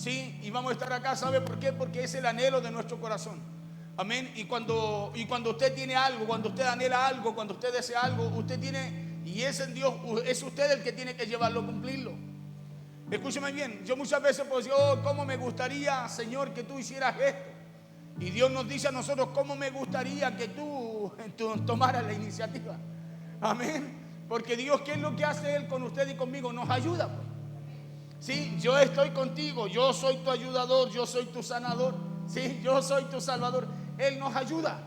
¿sí? Y vamos a estar acá, ¿sabe por qué? Porque es el anhelo de nuestro corazón. Amén. Y cuando usted tiene algo, cuando usted anhela algo, cuando usted desea algo, usted tiene, y es en Dios, es usted el que tiene que llevarlo a cumplirlo. Escúcheme bien, yo muchas veces puedo decir, oh, cómo me gustaría, Señor, que tú hicieras esto. Y Dios nos dice a nosotros, cómo me gustaría que tú tomaras la iniciativa. Amén. Porque Dios, ¿qué es lo que hace Él con usted y conmigo? Nos ayuda, pues. Sí, yo estoy contigo, yo soy tu ayudador, yo soy tu sanador, sí, yo soy tu salvador. Él nos ayuda.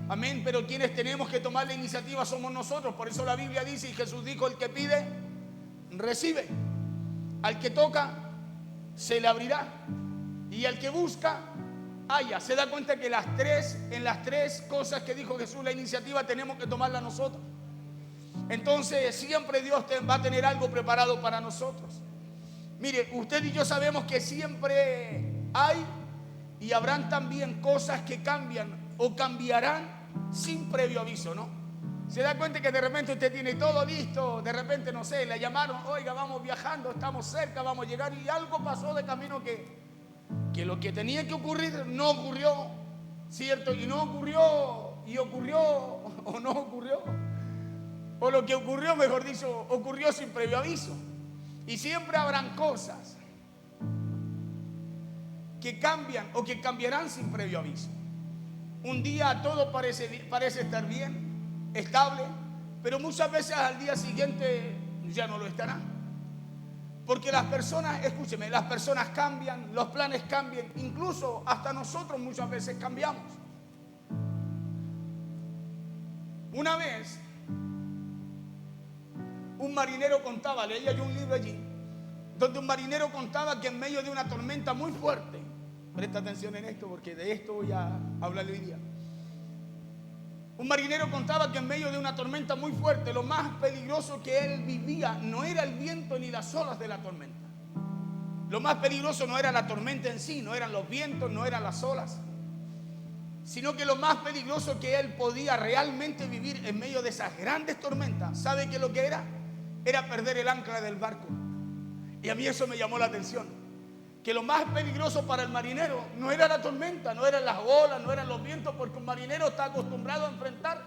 Amén. Pero quienes tenemos que tomar la iniciativa somos nosotros. Por eso la Biblia dice, y Jesús dijo, el que pide, recibe. Al que toca, se le abrirá. Y al que busca, halla. Se da cuenta que en las tres cosas que dijo Jesús, la iniciativa tenemos que tomarla nosotros. Entonces siempre Dios va a tener algo preparado para nosotros. Mire, usted y yo sabemos que siempre hay y habrán también cosas que cambian o cambiarán sin previo aviso, ¿no? Se da cuenta que de repente usted tiene todo listo, de repente, no sé, le llamaron, oiga, vamos viajando, estamos cerca, vamos a llegar, y algo pasó de camino que lo que tenía que ocurrir no ocurrió, ¿cierto? Y no ocurrió, y ocurrió o no ocurrió. O lo que ocurrió, mejor dicho, ocurrió sin previo aviso. Y siempre habrán cosas que cambian o que cambiarán sin previo aviso. Un día todo parece estar bien, estable, pero muchas veces al día siguiente ya no lo estará. Porque las personas, escúcheme, las personas cambian, los planes cambian, incluso hasta nosotros muchas veces cambiamos. Una vez, un marinero contaba, leía yo un libro allí, donde un marinero contaba que en medio de una tormenta muy fuerte, presta atención en esto porque de esto voy a hablar hoy día. Un marinero contaba que en medio de una tormenta muy fuerte, lo más peligroso que él vivía no era el viento ni las olas de la tormenta. Lo más peligroso no era la tormenta en sí, no eran los vientos, no eran las olas, sino que lo más peligroso que él podía realmente vivir en medio de esas grandes tormentas, ¿sabe qué es lo que era? Era perder el ancla del barco. Y a mí eso me llamó la atención, que lo más peligroso para el marinero no era la tormenta, no eran las olas, no eran los vientos, porque un marinero está acostumbrado a enfrentar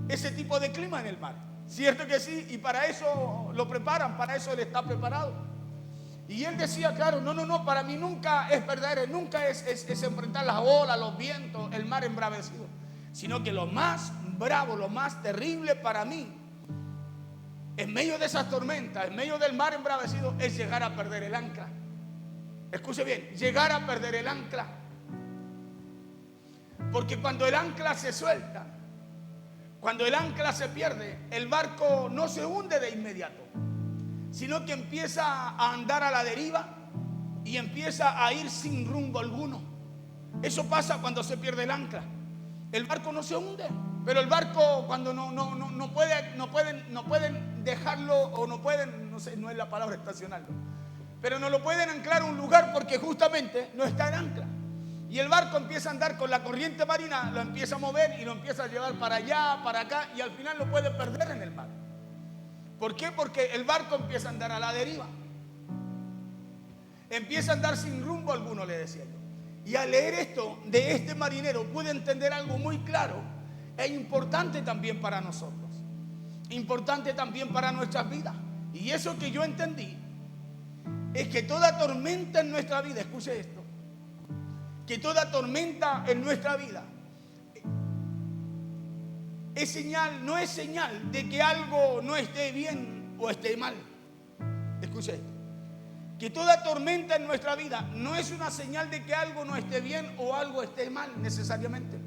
ese tipo de clima en el mar. Cierto que sí, y para eso lo preparan, para eso él está preparado. Y él decía, claro, no, para mí nunca es perder, nunca es enfrentar las olas, los vientos, el mar embravecido, sino que lo más bravo, lo más terrible para mí, en medio de esas tormentas, en medio del mar embravecido, es llegar a perder el ancla. Escuche bien, llegar a perder el ancla. Porque cuando el ancla se suelta, cuando el ancla se pierde, el barco no se hunde de inmediato, sino que empieza a andar a la deriva y empieza a ir sin rumbo alguno. Eso pasa cuando se pierde el ancla. El barco no se hunde, pero el barco cuando no pueden dejarlo, o no pueden, no sé, no es la palabra, estacionarlo, pero no lo pueden anclar a un lugar porque justamente no está en ancla. Y el barco empieza a andar con la corriente marina, lo empieza a mover y lo empieza a llevar para allá, para acá, y al final lo puede perder en el mar. ¿Por qué? Porque el barco empieza a andar a la deriva, empieza a andar sin rumbo alguno, le decía yo. Y al leer esto de este marinero pude entender algo muy claro e importante también para nosotros, importante también para nuestras vidas. Y eso que yo entendí es que toda tormenta en nuestra vida, escuche esto, que toda tormenta en nuestra vida es señal, no es señal de que algo no esté bien o esté mal. Escuche esto, que toda tormenta en nuestra vida no es una señal de que algo no esté bien o algo esté mal necesariamente.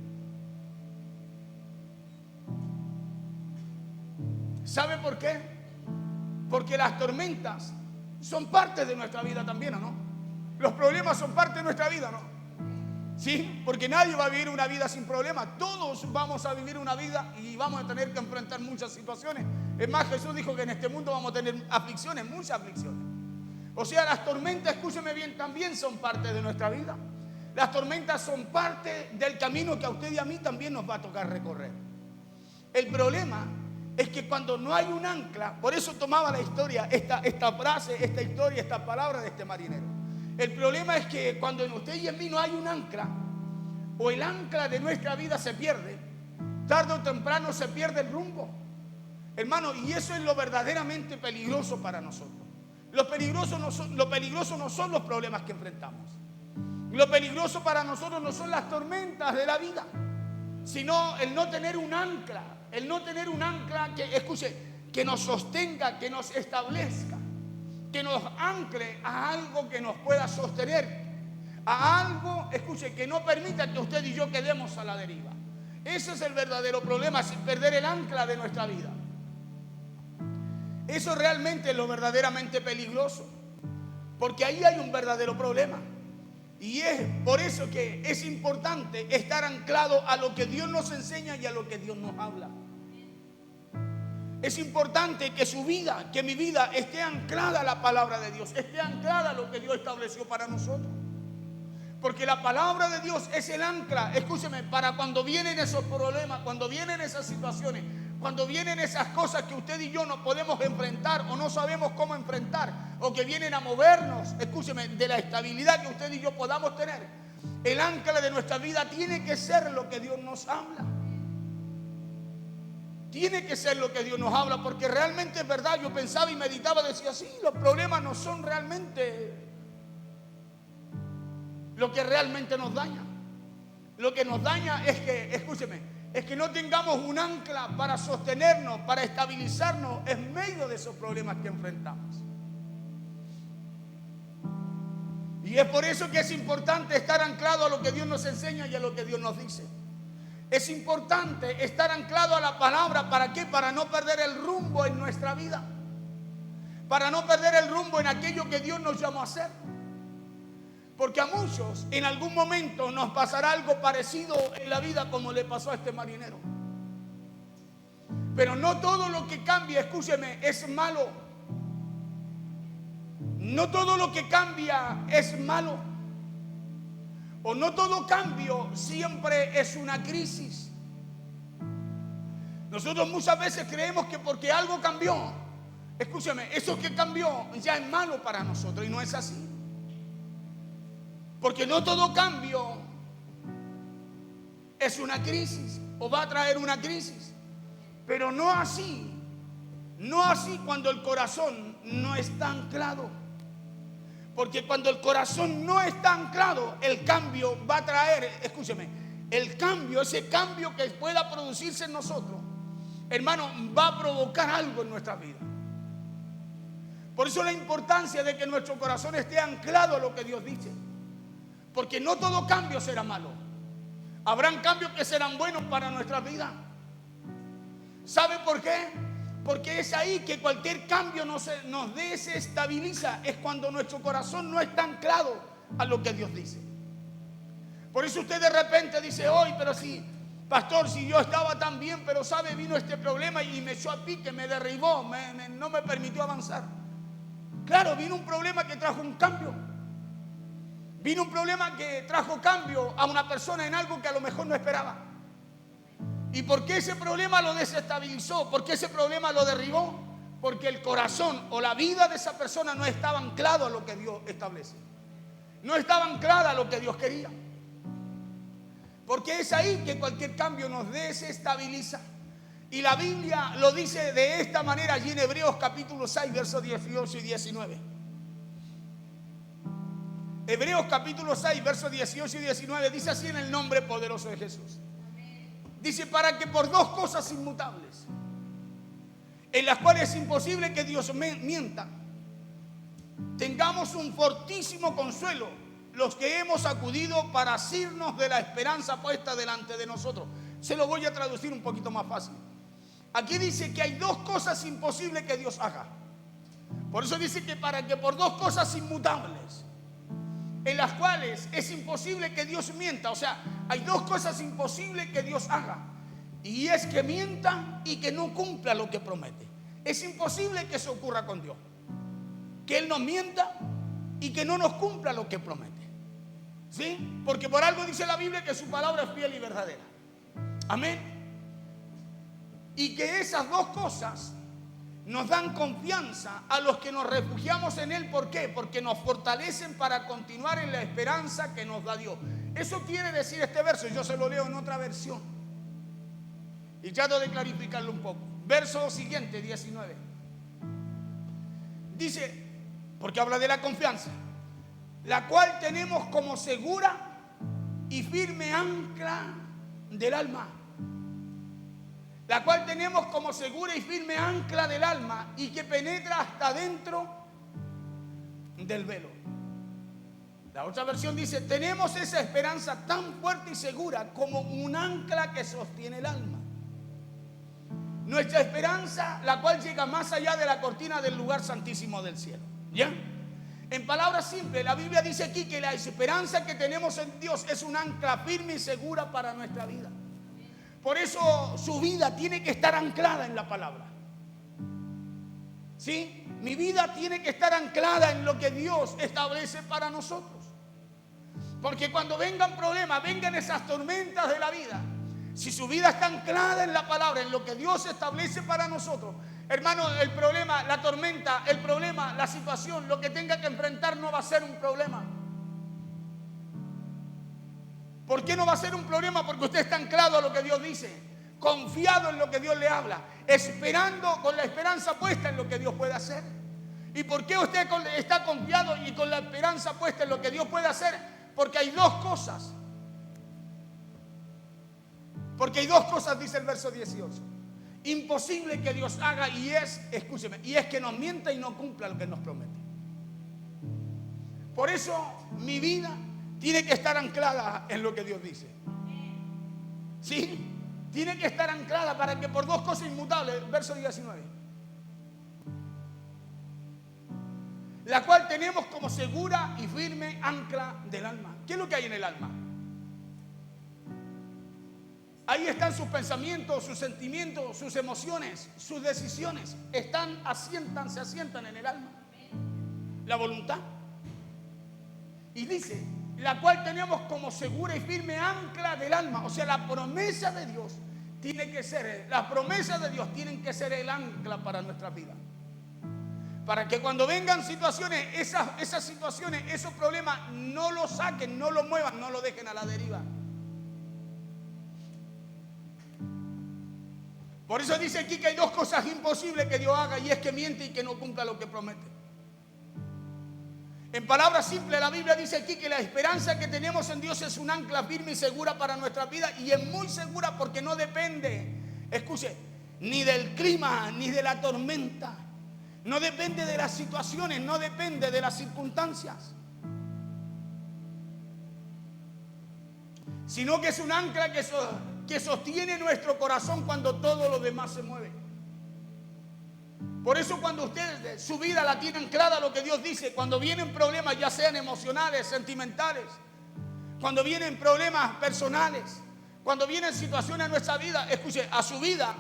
¿Sabe por qué? Porque las tormentas son parte de nuestra vida también, ¿o no? Los problemas son parte de nuestra vida, ¿no? Sí, porque nadie va a vivir una vida sin problemas. Todos vamos a vivir una vida y vamos a tener que enfrentar muchas situaciones. Es más, Jesús dijo que en este mundo vamos a tener aflicciones, muchas aflicciones. O sea, las tormentas, escúcheme bien, también son parte de nuestra vida. Las tormentas son parte del camino que a usted y a mí también nos va a tocar recorrer. El problema es que cuando no hay un ancla, por eso tomaba la historia, esta frase, esta historia, esta palabra de este marinero. El problema es que cuando en usted y en mí no hay un ancla, o el ancla de nuestra vida se pierde, tarde o temprano se pierde el rumbo. Hermano, y eso es lo verdaderamente peligroso para nosotros. Lo peligroso no son los problemas que enfrentamos. Lo peligroso para nosotros no son las tormentas de la vida, sino el no tener un ancla. El no tener un ancla que, escuche, que nos sostenga, que nos establezca, que nos ancle a algo que nos pueda sostener, a algo, escuche, que no permita que usted y yo quedemos a la deriva. Ese es el verdadero problema, es perder el ancla de nuestra vida. Eso realmente es lo verdaderamente peligroso, porque ahí hay un verdadero problema. Y es por eso que es importante estar anclado a lo que Dios nos enseña y a lo que Dios nos habla. Es importante que su vida, que mi vida esté anclada a la palabra de Dios, esté anclada a lo que Dios estableció para nosotros. Porque la palabra de Dios es el ancla, escúcheme, para cuando vienen esos problemas, cuando vienen esas situaciones, cuando vienen esas cosas que usted y yo no podemos enfrentar o no sabemos cómo enfrentar, o que vienen a movernos, escúcheme, de la estabilidad que usted y yo podamos tener. El ancla de nuestra vida tiene que ser lo que Dios nos habla. Tiene que ser lo que Dios nos habla, porque realmente es verdad. Yo pensaba y meditaba, decía, sí, los problemas no son realmente lo que realmente nos daña. Lo que nos daña es que, escúcheme, es que no tengamos un ancla para sostenernos, para estabilizarnos en medio de esos problemas que enfrentamos. Y es por eso que es importante estar anclado a lo que Dios nos enseña y a lo que Dios nos dice. Es importante estar anclado a la palabra. ¿Para qué? Para no perder el rumbo en nuestra vida. Para no perder el rumbo en aquello que Dios nos llamó a hacer. Porque a muchos en algún momento nos pasará algo parecido en la vida como le pasó a este marinero. Pero no todo lo que cambia, escúcheme, es malo. No todo lo que cambia es malo. O no todo cambio siempre es una crisis. Nosotros muchas veces creemos que porque algo cambió, escúcheme, eso que cambió ya es malo para nosotros, y no es así. Porque no todo cambio es una crisis o va a traer una crisis. Pero no así cuando el corazón no está anclado. Porque cuando el corazón no está anclado, el cambio va a traer, escúcheme, el cambio, ese cambio que pueda producirse en nosotros, hermano, va a provocar algo en nuestra vida. Por eso la importancia de que nuestro corazón esté anclado a lo que Dios dice. Porque no todo cambio será malo. Habrán cambios que serán buenos para nuestra vida. ¿Sabe por qué? Porque es ahí que cualquier cambio nos desestabiliza. Es cuando nuestro corazón no está anclado a lo que Dios dice. Por eso usted de repente dice, hoy, pero si, pastor, si yo estaba tan bien, pero sabe, vino este problema y me echó a pique, me derribó, no me permitió avanzar. Claro, vino un problema que trajo un cambio. Vino un problema que trajo cambio a una persona en algo que a lo mejor no esperaba. ¿Y por qué ese problema lo desestabilizó? ¿Por qué ese problema lo derribó? Porque el corazón o la vida de esa persona no estaba anclado a lo que Dios establece. No estaba anclada a lo que Dios quería. Porque es ahí que cualquier cambio nos desestabiliza. Y la Biblia lo dice de esta manera allí en Hebreos capítulo 6, versos 18 y 19. Hebreos capítulo 6, versos 18 y 19 dice así en el nombre poderoso de Jesús. Dice, para que por dos cosas inmutables, en las cuales es imposible que Dios mienta, tengamos un fortísimo consuelo los que hemos acudido para asirnos de la esperanza puesta delante de nosotros. Se lo voy a traducir un poquito más fácil. Aquí dice que hay dos cosas imposibles que Dios haga. Por eso dice que para que por dos cosas inmutables, en las cuales es imposible que Dios mienta. O sea, hay dos cosas imposibles que Dios haga. Y es que mienta y que no cumpla lo que promete. Es imposible que eso ocurra con Dios. Que Él nos mienta y que no nos cumpla lo que promete. ¿Sí? Porque por algo dice la Biblia que su palabra es fiel y verdadera. Amén. Y que esas dos cosas nos dan confianza a los que nos refugiamos en Él. ¿Por qué? Porque nos fortalecen para continuar en la esperanza que nos da Dios. Eso quiere decir este verso. Yo se lo leo en otra versión y trato de clarificarlo un poco. Verso siguiente, 19. Dice, porque habla de la confianza, la cual tenemos como segura y firme ancla del alma. La cual tenemos como segura y firme ancla del alma y que penetra hasta dentro del velo. La otra versión dice, tenemos esa esperanza tan fuerte y segura como un ancla que sostiene el alma. Nuestra esperanza, la cual llega más allá de la cortina del lugar santísimo del cielo. ¿Ya? En palabras simples, la Biblia dice aquí que la esperanza que tenemos en Dios es un ancla firme y segura para nuestra vida. Por eso su vida tiene que estar anclada en la palabra. ¿Sí? Mi vida tiene que estar anclada en lo que Dios establece para nosotros. Porque cuando vengan problemas, vengan esas tormentas de la vida, si su vida está anclada en la palabra, en lo que Dios establece para nosotros, hermano, el problema, la tormenta, el problema, la situación, lo que tenga que enfrentar no va a ser un problema. ¿Por qué no va a ser un problema? Porque usted está anclado a lo que Dios dice, confiado en lo que Dios le habla, esperando, con la esperanza puesta en lo que Dios puede hacer. ¿Y por qué usted está confiado y con la esperanza puesta en lo que Dios puede hacer? Porque hay dos cosas. Porque hay dos cosas, dice el verso 18. Imposible que Dios haga y es, escúcheme, y es que nos mienta y no cumpla lo que nos promete. Por eso mi vida tiene que estar anclada en lo que Dios dice. ¿Sí? Tiene que estar anclada para que por dos cosas inmutables, verso 19, la cual tenemos como segura y firme ancla del alma. ¿Qué es lo que hay en el alma? Ahí están sus pensamientos, sus sentimientos, sus emociones, sus decisiones. Se asientan en el alma. La voluntad. Y dice, la cual tenemos como segura y firme ancla del alma. O sea, la promesa de Dios tiene que ser, las promesas de Dios tienen que ser el ancla para nuestra vida. Para que cuando vengan situaciones, esas situaciones, esos problemas, no lo saquen, no lo muevan, no lo dejen a la deriva. Por eso dice aquí que hay dos cosas imposibles que Dios haga, y es que miente y que no cumpla lo que promete. En palabras simples, la Biblia dice aquí que la esperanza que tenemos en Dios es un ancla firme y segura para nuestra vida, y es muy segura porque no depende, escuche, ni del clima, ni de la tormenta, no depende de las situaciones, no depende de las circunstancias, sino que es un ancla que sostiene nuestro corazón cuando todo lo demás se mueve. Por eso cuando usted su vida la tiene anclada a lo que Dios dice, cuando vienen problemas ya sean emocionales, sentimentales, cuando vienen problemas personales, cuando vienen situaciones en nuestra vida, escuche, a su vida,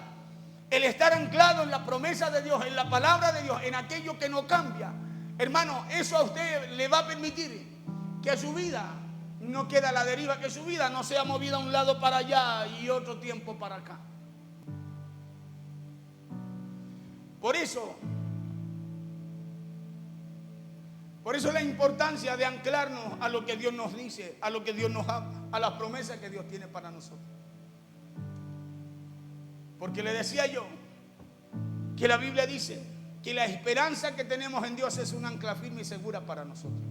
el estar anclado en la promesa de Dios, en la palabra de Dios, en aquello que no cambia, hermano, eso a usted le va a permitir que a su vida no quede a la deriva, que su vida no sea movida a un lado para allá y otro tiempo para acá. Por eso la importancia de anclarnos a lo que Dios nos dice, a lo que Dios nos habla, a las promesas que Dios tiene para nosotros. Porque le decía yo que la Biblia dice que la esperanza que tenemos en Dios es un ancla firme y segura para nosotros.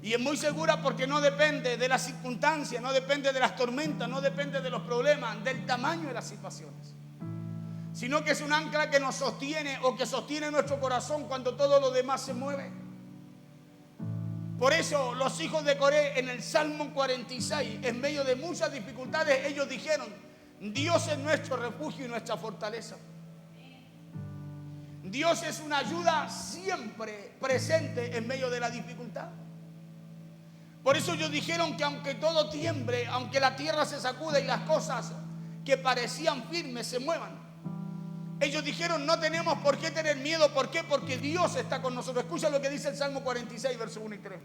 Y es muy segura porque no depende de las circunstancias, no depende de las tormentas, no depende de los problemas, del tamaño de las situaciones, sino que es un ancla que nos sostiene o que sostiene nuestro corazón cuando todo lo demás se mueve. Por eso los hijos de Coré en el Salmo 46, en medio de muchas dificultades, ellos dijeron: Dios es nuestro refugio y nuestra fortaleza. Dios es una ayuda siempre presente en medio de la dificultad. Por eso ellos dijeron que aunque todo tiemble, aunque la tierra se sacude y las cosas que parecían firmes se muevan, ellos dijeron: no tenemos por qué tener miedo. ¿Por qué? Porque Dios está con nosotros. Escucha lo que dice el Salmo 46, versos 1 y 3.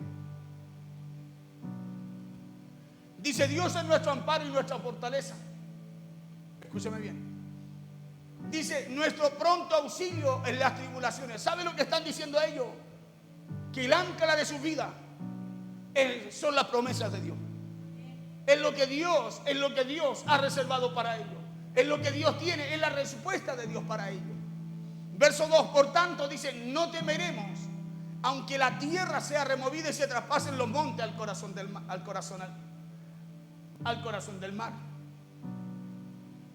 Dice: Dios es nuestro amparo y nuestra fortaleza. Escúchame bien. Dice, nuestro pronto auxilio en las tribulaciones. ¿Sabe lo que están diciendo ellos? Que el ancla de su vida son las promesas de Dios. Es lo que Dios ha reservado para ellos. Es lo que Dios tiene, es la respuesta de Dios para ellos. Verso 2, por tanto, dice, no temeremos, aunque la tierra sea removida y se traspasen los montes al corazón del mar.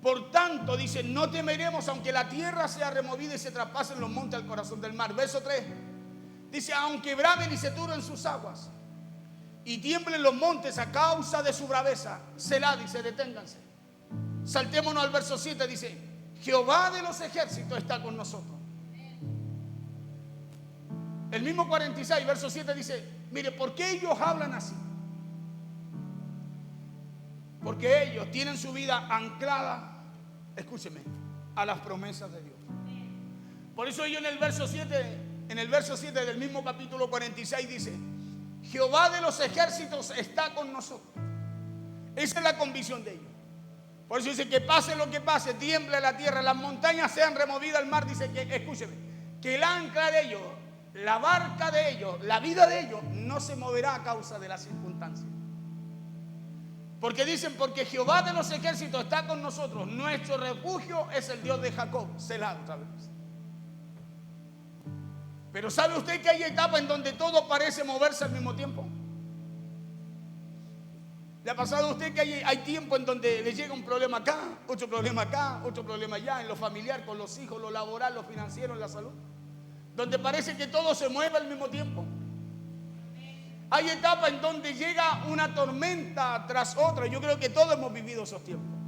Por tanto, dice, no temeremos, aunque la tierra sea removida y se traspasen los montes al corazón del mar. Verso 3, dice, aunque bramen y se turben sus aguas y tiemblen los montes a causa de su braveza, Selah, dice, deténganse. Saltémonos al verso 7, dice, Jehová de los ejércitos está con nosotros. El mismo 46, verso 7 dice, mire, ¿por qué ellos hablan así? Porque ellos tienen su vida anclada, escúcheme, a las promesas de Dios. Por eso ellos en el verso 7 del mismo capítulo 46 dice, Jehová de los ejércitos está con nosotros. Esa es la convicción de ellos. Por eso dice que pase lo que pase, tiemble la tierra, las montañas sean removidas al mar. Dice que, escúcheme, que el ancla de ellos, la barca de ellos, la vida de ellos no se moverá a causa de las circunstancias. Porque dicen, porque Jehová de los ejércitos está con nosotros, nuestro refugio es el Dios de Jacob. Selah, otra vez. Pero ¿sabe usted que hay etapas en donde todo parece moverse al mismo tiempo? ¿Le ha pasado a usted que hay tiempo en donde le llega un problema acá, otro problema acá, otro problema allá, en lo familiar, con los hijos, lo laboral, lo financiero, en la salud? Donde parece que todo se mueve al mismo tiempo. Hay etapas en donde llega una tormenta tras otra. Yo creo que todos hemos vivido esos tiempos.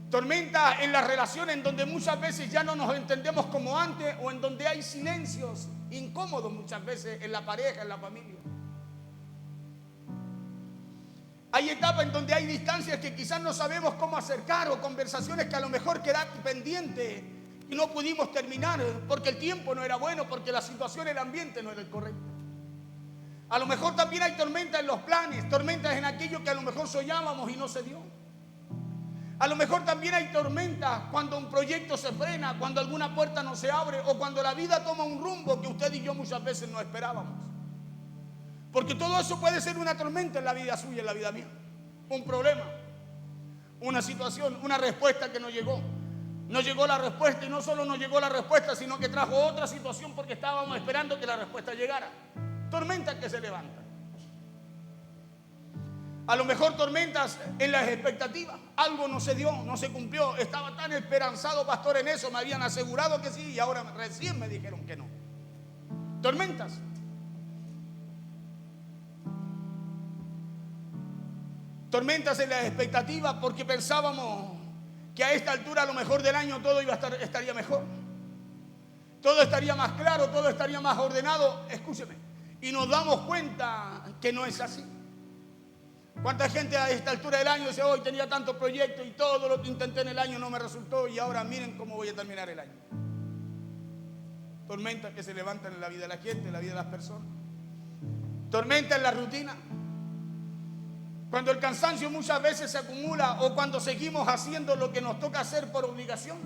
Tormenta en las relaciones en donde muchas veces ya no nos entendemos como antes, o en donde hay silencios incómodos muchas veces en la pareja, en la familia. Hay etapas en donde hay distancias que quizás no sabemos cómo acercar, o conversaciones que a lo mejor quedaron pendientes y no pudimos terminar porque el tiempo no era bueno, porque la situación, el ambiente no era el correcto. A lo mejor también hay tormentas en los planes, tormentas en aquello que a lo mejor soñábamos y no se dio. A lo mejor también hay tormentas cuando un proyecto se frena, cuando alguna puerta no se abre, o cuando la vida toma un rumbo que usted y yo muchas veces no esperábamos. Porque todo eso puede ser una tormenta en la vida suya, en la vida mía. Un problema, una situación, una respuesta que no llegó. No llegó la respuesta, y no solo no llegó la respuesta, sino que trajo otra situación porque estábamos esperando que la respuesta llegara. Tormentas que se levantan. A lo mejor tormentas en las expectativas. Algo no se dio, no se cumplió. Estaba tan esperanzado, pastor, en eso. Me habían asegurado que sí y ahora recién me dijeron que no. Tormentas. Tormentas en las expectativas porque pensábamos que a esta altura, a lo mejor del año, todo estaría mejor. Todo estaría más claro, todo estaría más ordenado. Escúcheme. Y nos damos cuenta que no es así. ¿Cuánta gente a esta altura del año dice, hoy tenía tantos proyectos y todo lo que intenté en el año no me resultó y ahora miren cómo voy a terminar el año? Tormentas que se levantan en la vida de la gente, en la vida de las personas. Tormentas en la rutina. Cuando el cansancio muchas veces se acumula, o cuando seguimos haciendo lo que nos toca hacer por obligación.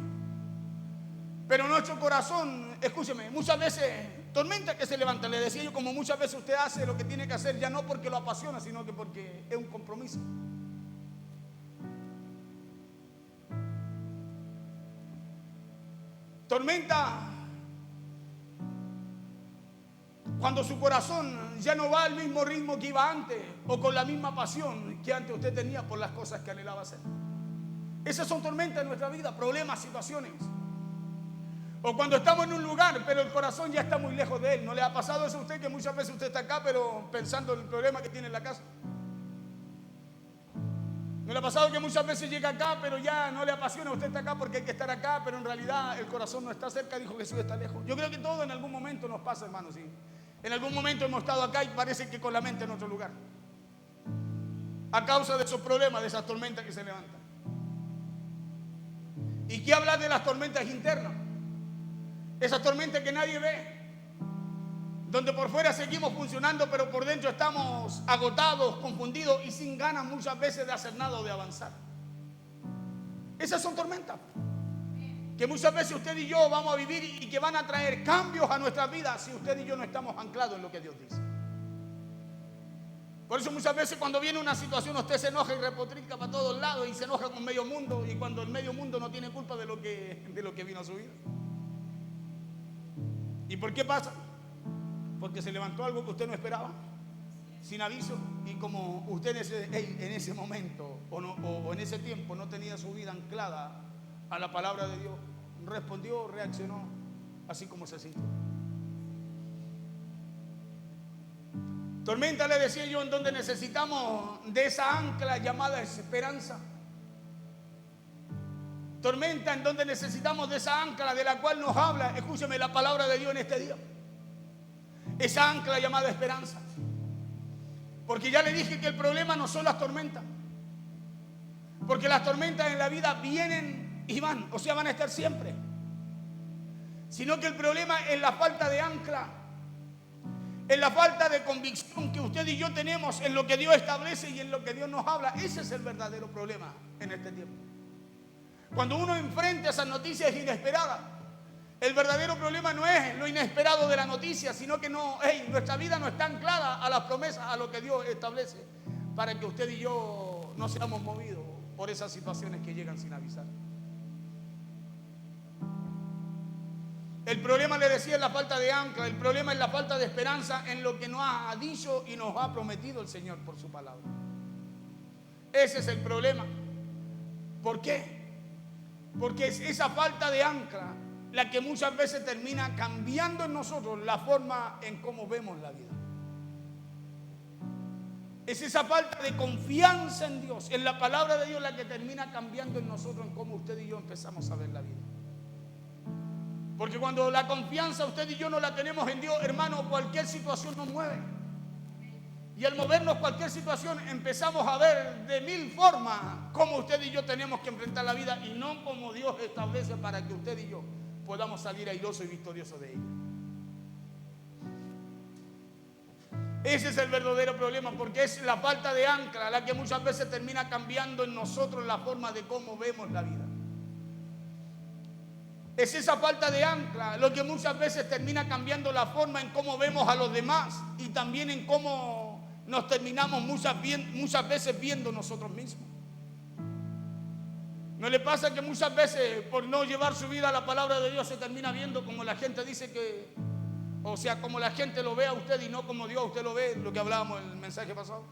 Pero nuestro corazón, escúcheme, muchas veces tormentas que se levantan. Le decía yo, como muchas veces usted hace lo que tiene que hacer, ya no porque lo apasiona, sino que porque es un compromiso. Tormenta cuando su corazón ya no va al mismo ritmo que iba antes, o con la misma pasión que antes usted tenía por las cosas que anhelaba hacer. Esas son tormentas en nuestra vida, problemas, situaciones. O cuando estamos en un lugar, pero el corazón ya está muy lejos de él. ¿No le ha pasado eso a usted, que muchas veces usted está acá, pero pensando en el problema que tiene en la casa? ¿No le ha pasado que muchas veces llega acá, pero ya no le apasiona? Usted está acá porque hay que estar acá, pero en realidad el corazón no está cerca, dijo Jesús, está lejos. Yo creo que todo en algún momento nos pasa, hermanos, ¿sí? En algún momento hemos estado acá y parece que con la mente en otro lugar, a causa de esos problemas, de esas tormentas que se levantan. ¿Y qué hablar de las tormentas internas? Esas tormentas que nadie ve, donde por fuera seguimos funcionando, pero por dentro estamos agotados, confundidos y sin ganas muchas veces de hacer nada o de avanzar. Esas son tormentas. que muchas veces usted y yo vamos a vivir y que van a traer cambios a nuestras vidas si usted y yo no estamos anclados en lo que Dios dice. Por eso muchas veces cuando viene una situación usted se enoja y repotrica para todos lados y se enoja con medio mundo, y cuando el medio mundo no tiene culpa de lo que vino a su vida. ¿Y por qué pasa? Porque se levantó algo que usted no esperaba, sin aviso, y como usted en ese momento o en ese tiempo no tenía su vida anclada a la palabra de Dios, respondió, reaccionó así como se sintió. Tormenta, le decía yo, en donde necesitamos de esa ancla llamada esperanza. Tormenta, en donde necesitamos de esa ancla de la cual nos habla, escúcheme, la palabra de Dios en este día. Esa ancla llamada esperanza. Porque ya le dije que el problema no son las tormentas. Porque las tormentas en la vida vienen y van, o sea, van a estar siempre. Sino que el problema es la falta de ancla, es la falta de convicción que usted y yo tenemos en lo que Dios establece y en lo que Dios nos habla. Ese es el verdadero problema en este tiempo. Cuando uno enfrenta esas noticias inesperadas, el verdadero problema no es lo inesperado de la noticia, sino que nuestra vida no está anclada a las promesas, a lo que Dios establece, para que usted y yo no seamos movidos por esas situaciones que llegan sin avisar. El problema, le decía, es la falta de ancla. El problema es la falta de esperanza en lo que nos ha dicho y nos ha prometido el Señor por su palabra. Ese es el problema. ¿Por qué? Porque es esa falta de ancla la que muchas veces termina cambiando en nosotros la forma en cómo vemos la vida. Es esa falta de confianza en Dios, en la palabra de Dios, la que termina cambiando en nosotros en cómo usted y yo empezamos a ver la vida. Porque cuando la confianza usted y yo no la tenemos en Dios, hermano, cualquier situación nos mueve. Y al movernos cualquier situación empezamos a ver de mil formas cómo usted y yo tenemos que enfrentar la vida y no como Dios establece para que usted y yo podamos salir airosos y victoriosos de ella. Ese es el verdadero problema, porque es la falta de ancla la que muchas veces termina cambiando en nosotros la forma de cómo vemos la vida. Es esa falta de ancla lo que muchas veces termina cambiando la forma en cómo vemos a los demás y también en cómo nos terminamos muchas veces viendo nosotros mismos. ¿No le pasa que muchas veces por no llevar su vida a la palabra de Dios se termina viendo como la gente dice que, o sea, como la gente lo ve a usted y no como Dios a usted lo ve, lo que hablábamos en el mensaje pasado?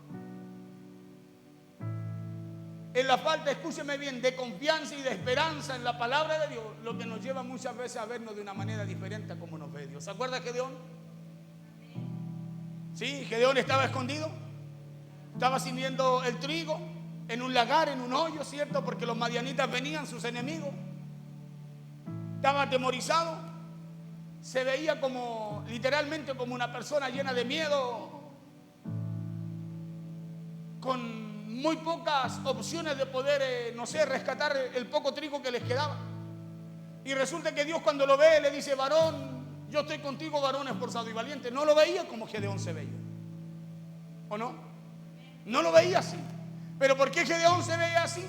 En la falta, escúcheme bien, de confianza y de esperanza en la palabra de Dios, lo que nos lleva muchas veces a vernos de una manera diferente a como nos ve Dios. ¿Se acuerda de Gedeón? Sí, Gedeón estaba escondido, estaba sintiendo el trigo en un lagar, en un hoyo, ¿cierto? Porque los madianitas venían, sus enemigos. Estaba atemorizado, se veía como, literalmente como una persona llena de miedo, con muy pocas opciones de poder, rescatar el poco trigo que les quedaba. Y resulta que Dios cuando lo ve le dice: varón, yo estoy contigo, varón esforzado y valiente. No lo veía como Gedeón se veía, ¿o no? No lo veía así. ¿Pero por qué Gedeón se veía así?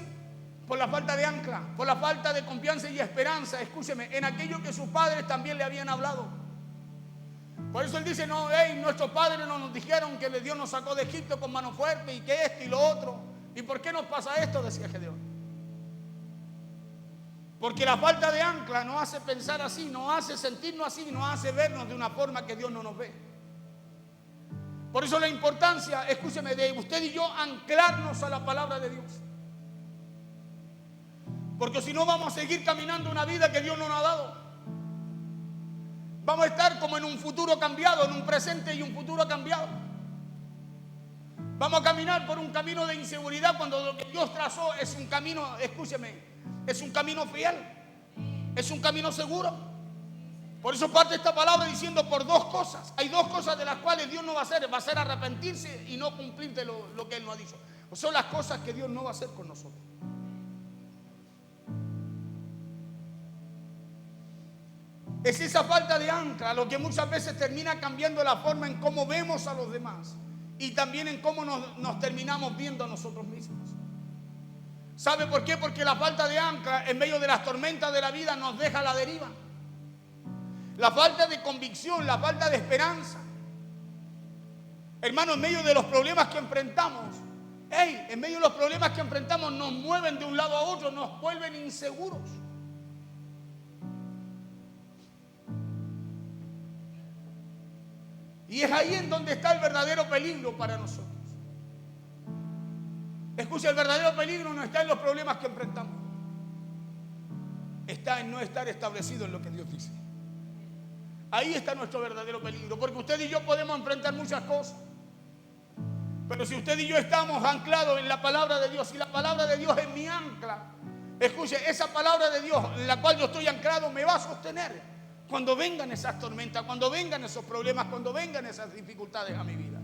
Por la falta de ancla, por la falta de confianza y esperanza, escúcheme, en aquello que sus padres también le habían hablado. Por eso él dice: no, nuestros padres no nos dijeron que Dios nos sacó de Egipto con mano fuerte y que esto y lo otro. ¿Y por qué nos pasa esto?, decía Gedeón. Porque la falta de ancla nos hace pensar así, nos hace sentirnos así, nos hace vernos de una forma que Dios no nos ve. Por eso la importancia, escúcheme, de usted y yo anclarnos a la palabra de Dios. Porque si no vamos a seguir caminando una vida que Dios no nos ha dado. Vamos a estar como en un futuro cambiado, en un presente y un futuro cambiado. Vamos a caminar por un camino de inseguridad cuando lo que Dios trazó es un camino, escúcheme, es un camino fiel, es un camino seguro. Por eso parte esta palabra diciendo por dos cosas. Hay dos cosas de las cuales Dios no va a hacer arrepentirse y no cumplir de lo que Él nos ha dicho. Son las cosas que Dios no va a hacer con nosotros. Es esa falta de ancla lo que muchas veces termina cambiando la forma en cómo vemos a los demás y también en cómo nos terminamos viendo a nosotros mismos. ¿Sabe por qué? Porque la falta de ancla en medio de las tormentas de la vida nos deja a la deriva. La falta de convicción, la falta de esperanza. Hermano, en medio de los problemas que enfrentamos, en medio de los problemas que enfrentamos nos mueven de un lado a otro, nos vuelven inseguros. Y es ahí en donde está el verdadero peligro para nosotros. Escucha, el verdadero peligro no está en los problemas que enfrentamos. Está en no estar establecido en lo que Dios dice. Ahí está nuestro verdadero peligro. Porque usted y yo podemos enfrentar muchas cosas. Pero si usted y yo estamos anclados en la palabra de Dios, si la palabra de Dios es mi ancla, escuche, esa palabra de Dios en la cual yo estoy anclado me va a sostener cuando vengan esas tormentas, cuando vengan esos problemas, cuando vengan esas dificultades a mi vida.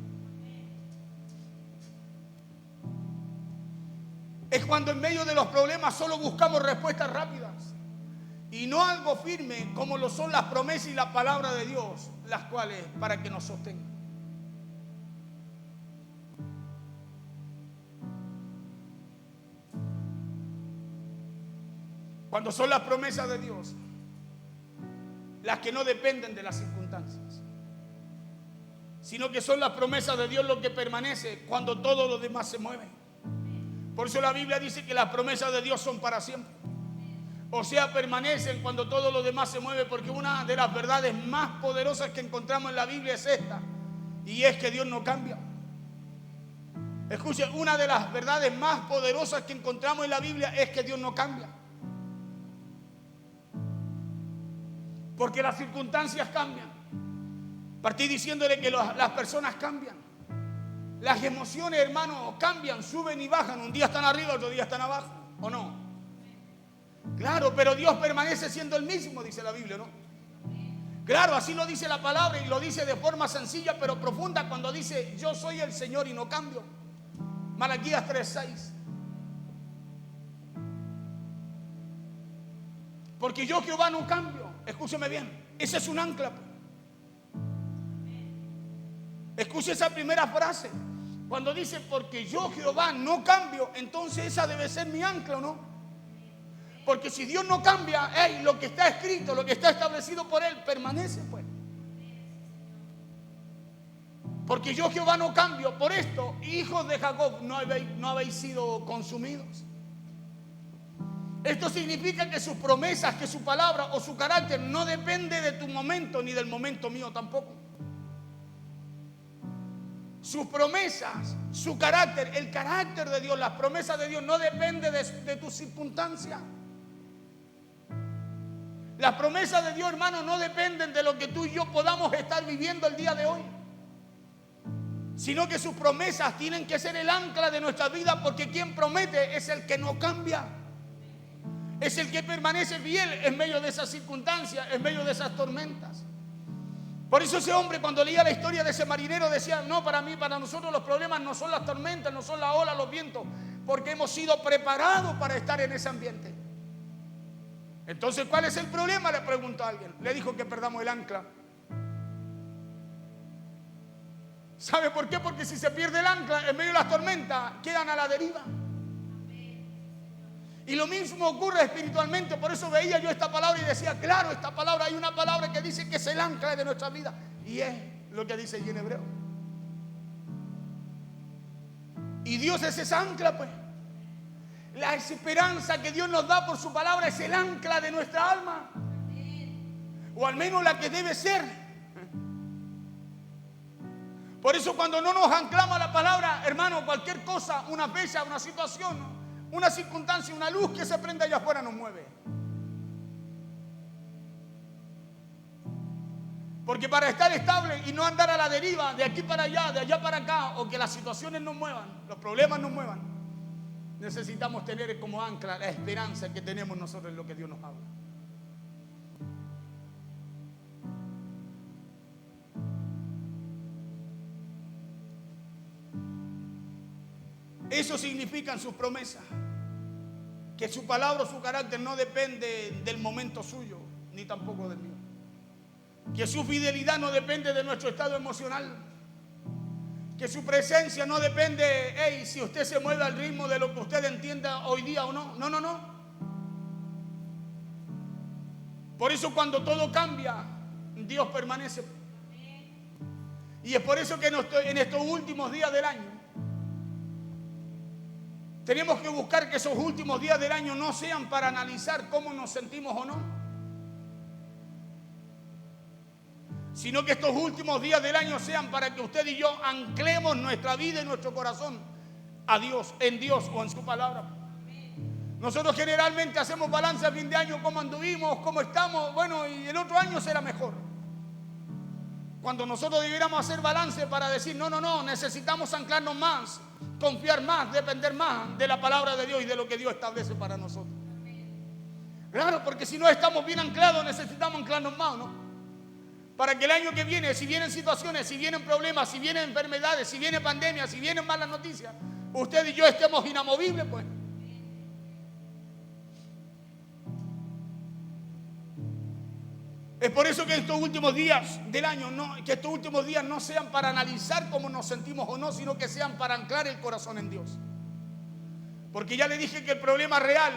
Es cuando en medio de los problemas solo buscamos respuestas rápidas y no algo firme como lo son las promesas y la palabra de Dios, las cuales para que nos sostengan. Cuando son las promesas de Dios las que no dependen de las circunstancias, sino que son las promesas de Dios lo que permanece cuando todo lo demás se mueve. Por eso la Biblia dice que las promesas de Dios son para siempre. O sea, permanecen cuando todo lo demás se mueve, porque una de las verdades más poderosas que encontramos en la Biblia es esta, y es que Dios no cambia. Escuche, una de las verdades más poderosas que encontramos en la Biblia es que Dios no cambia. Porque las circunstancias cambian. Partí diciéndole que las personas cambian. Las emociones, hermano, cambian, suben y bajan. Un día están arriba, otro día están abajo, ¿o no? Claro, pero Dios permanece siendo el mismo, dice la Biblia, ¿no? Claro, así lo dice la palabra y lo dice de forma sencilla pero profunda cuando dice: yo soy el Señor y no cambio. Malaquías 3:6. Porque yo, Jehová, no cambio. Escúcheme bien, ese es un ancla. Escuche esa primera frase. Cuando dice porque yo, Jehová, no cambio, entonces esa debe ser mi ancla, ¿o no? Porque si Dios no cambia, lo que está escrito, lo que está establecido por Él, permanece, pues. Porque yo, Jehová, no cambio. Por esto, hijos de Jacob, no habéis sido consumidos. Esto significa que sus promesas, que su palabra o su carácter no depende de tu momento ni del momento mío tampoco. Sus promesas, su carácter, el carácter de Dios, las promesas de Dios no depende de tus circunstancias. Las promesas de Dios, hermano, no dependen de lo que tú y yo podamos estar viviendo el día de hoy, sino que sus promesas tienen que ser el ancla de nuestra vida, porque quien promete es el que no cambia. Es el que permanece fiel en medio de esas circunstancias, en medio de esas tormentas. Por eso ese hombre, cuando leía la historia de ese marinero, decía: no, para nosotros los problemas no son las tormentas, no son las olas, los vientos, porque hemos sido preparados para estar en ese ambiente. Entonces, ¿cuál es el problema?, le preguntó a alguien. Le dijo: que perdamos el ancla. ¿Sabe por qué? Porque si se pierde el ancla en medio de las tormentas, quedan a la deriva. Y lo mismo ocurre espiritualmente. Por eso veía yo esta palabra y decía: claro, esta palabra, hay una palabra que dice que es el ancla de nuestra vida, y es lo que dice allí en hebreo. Y Dios es esa ancla, pues. La esperanza que Dios nos da por su palabra es el ancla de nuestra alma, o al menos la que debe ser. Por eso cuando no nos anclamos a la palabra, hermano, cualquier cosa, una fecha, una situación, una circunstancia, una luz que se prende allá afuera nos mueve. Porque para estar estable y no andar a la deriva, de aquí para allá, de allá para acá, o que las situaciones nos muevan, los problemas nos muevan, necesitamos tener como ancla la esperanza que tenemos nosotros en lo que Dios nos habla. Eso significan sus promesas, que su palabra o su carácter no depende del momento suyo, ni tampoco del mío. Que su fidelidad no depende de nuestro estado emocional. Que su presencia no depende, hey, si usted se mueve al ritmo de lo que usted entienda hoy día o no. No, no, no. Por eso cuando todo cambia, Dios permanece. Y es por eso que en estos últimos días del año tenemos que buscar que esos últimos días del año no sean para analizar cómo nos sentimos o no, sino que estos últimos días del año sean para que usted y yo anclemos nuestra vida y nuestro corazón a Dios, en Dios o en su palabra. Nosotros generalmente hacemos balance a fin de año, cómo anduvimos, cómo estamos, bueno, y el otro año será mejor. Cuando nosotros debiéramos hacer balance para decir, no, no, no, necesitamos anclarnos más, confiar más, depender más de la palabra de Dios y de lo que Dios establece para nosotros. Claro, porque si no estamos bien anclados, necesitamos anclarnos más, ¿no? Para que el año que viene, si vienen situaciones, si vienen problemas, si vienen enfermedades, si viene pandemia, si vienen malas noticias, usted y yo estemos inamovibles, pues. Es por eso que estos últimos días del año, que estos últimos días no sean para analizar cómo nos sentimos o no, sino que sean para anclar el corazón en Dios. Porque ya le dije que el problema real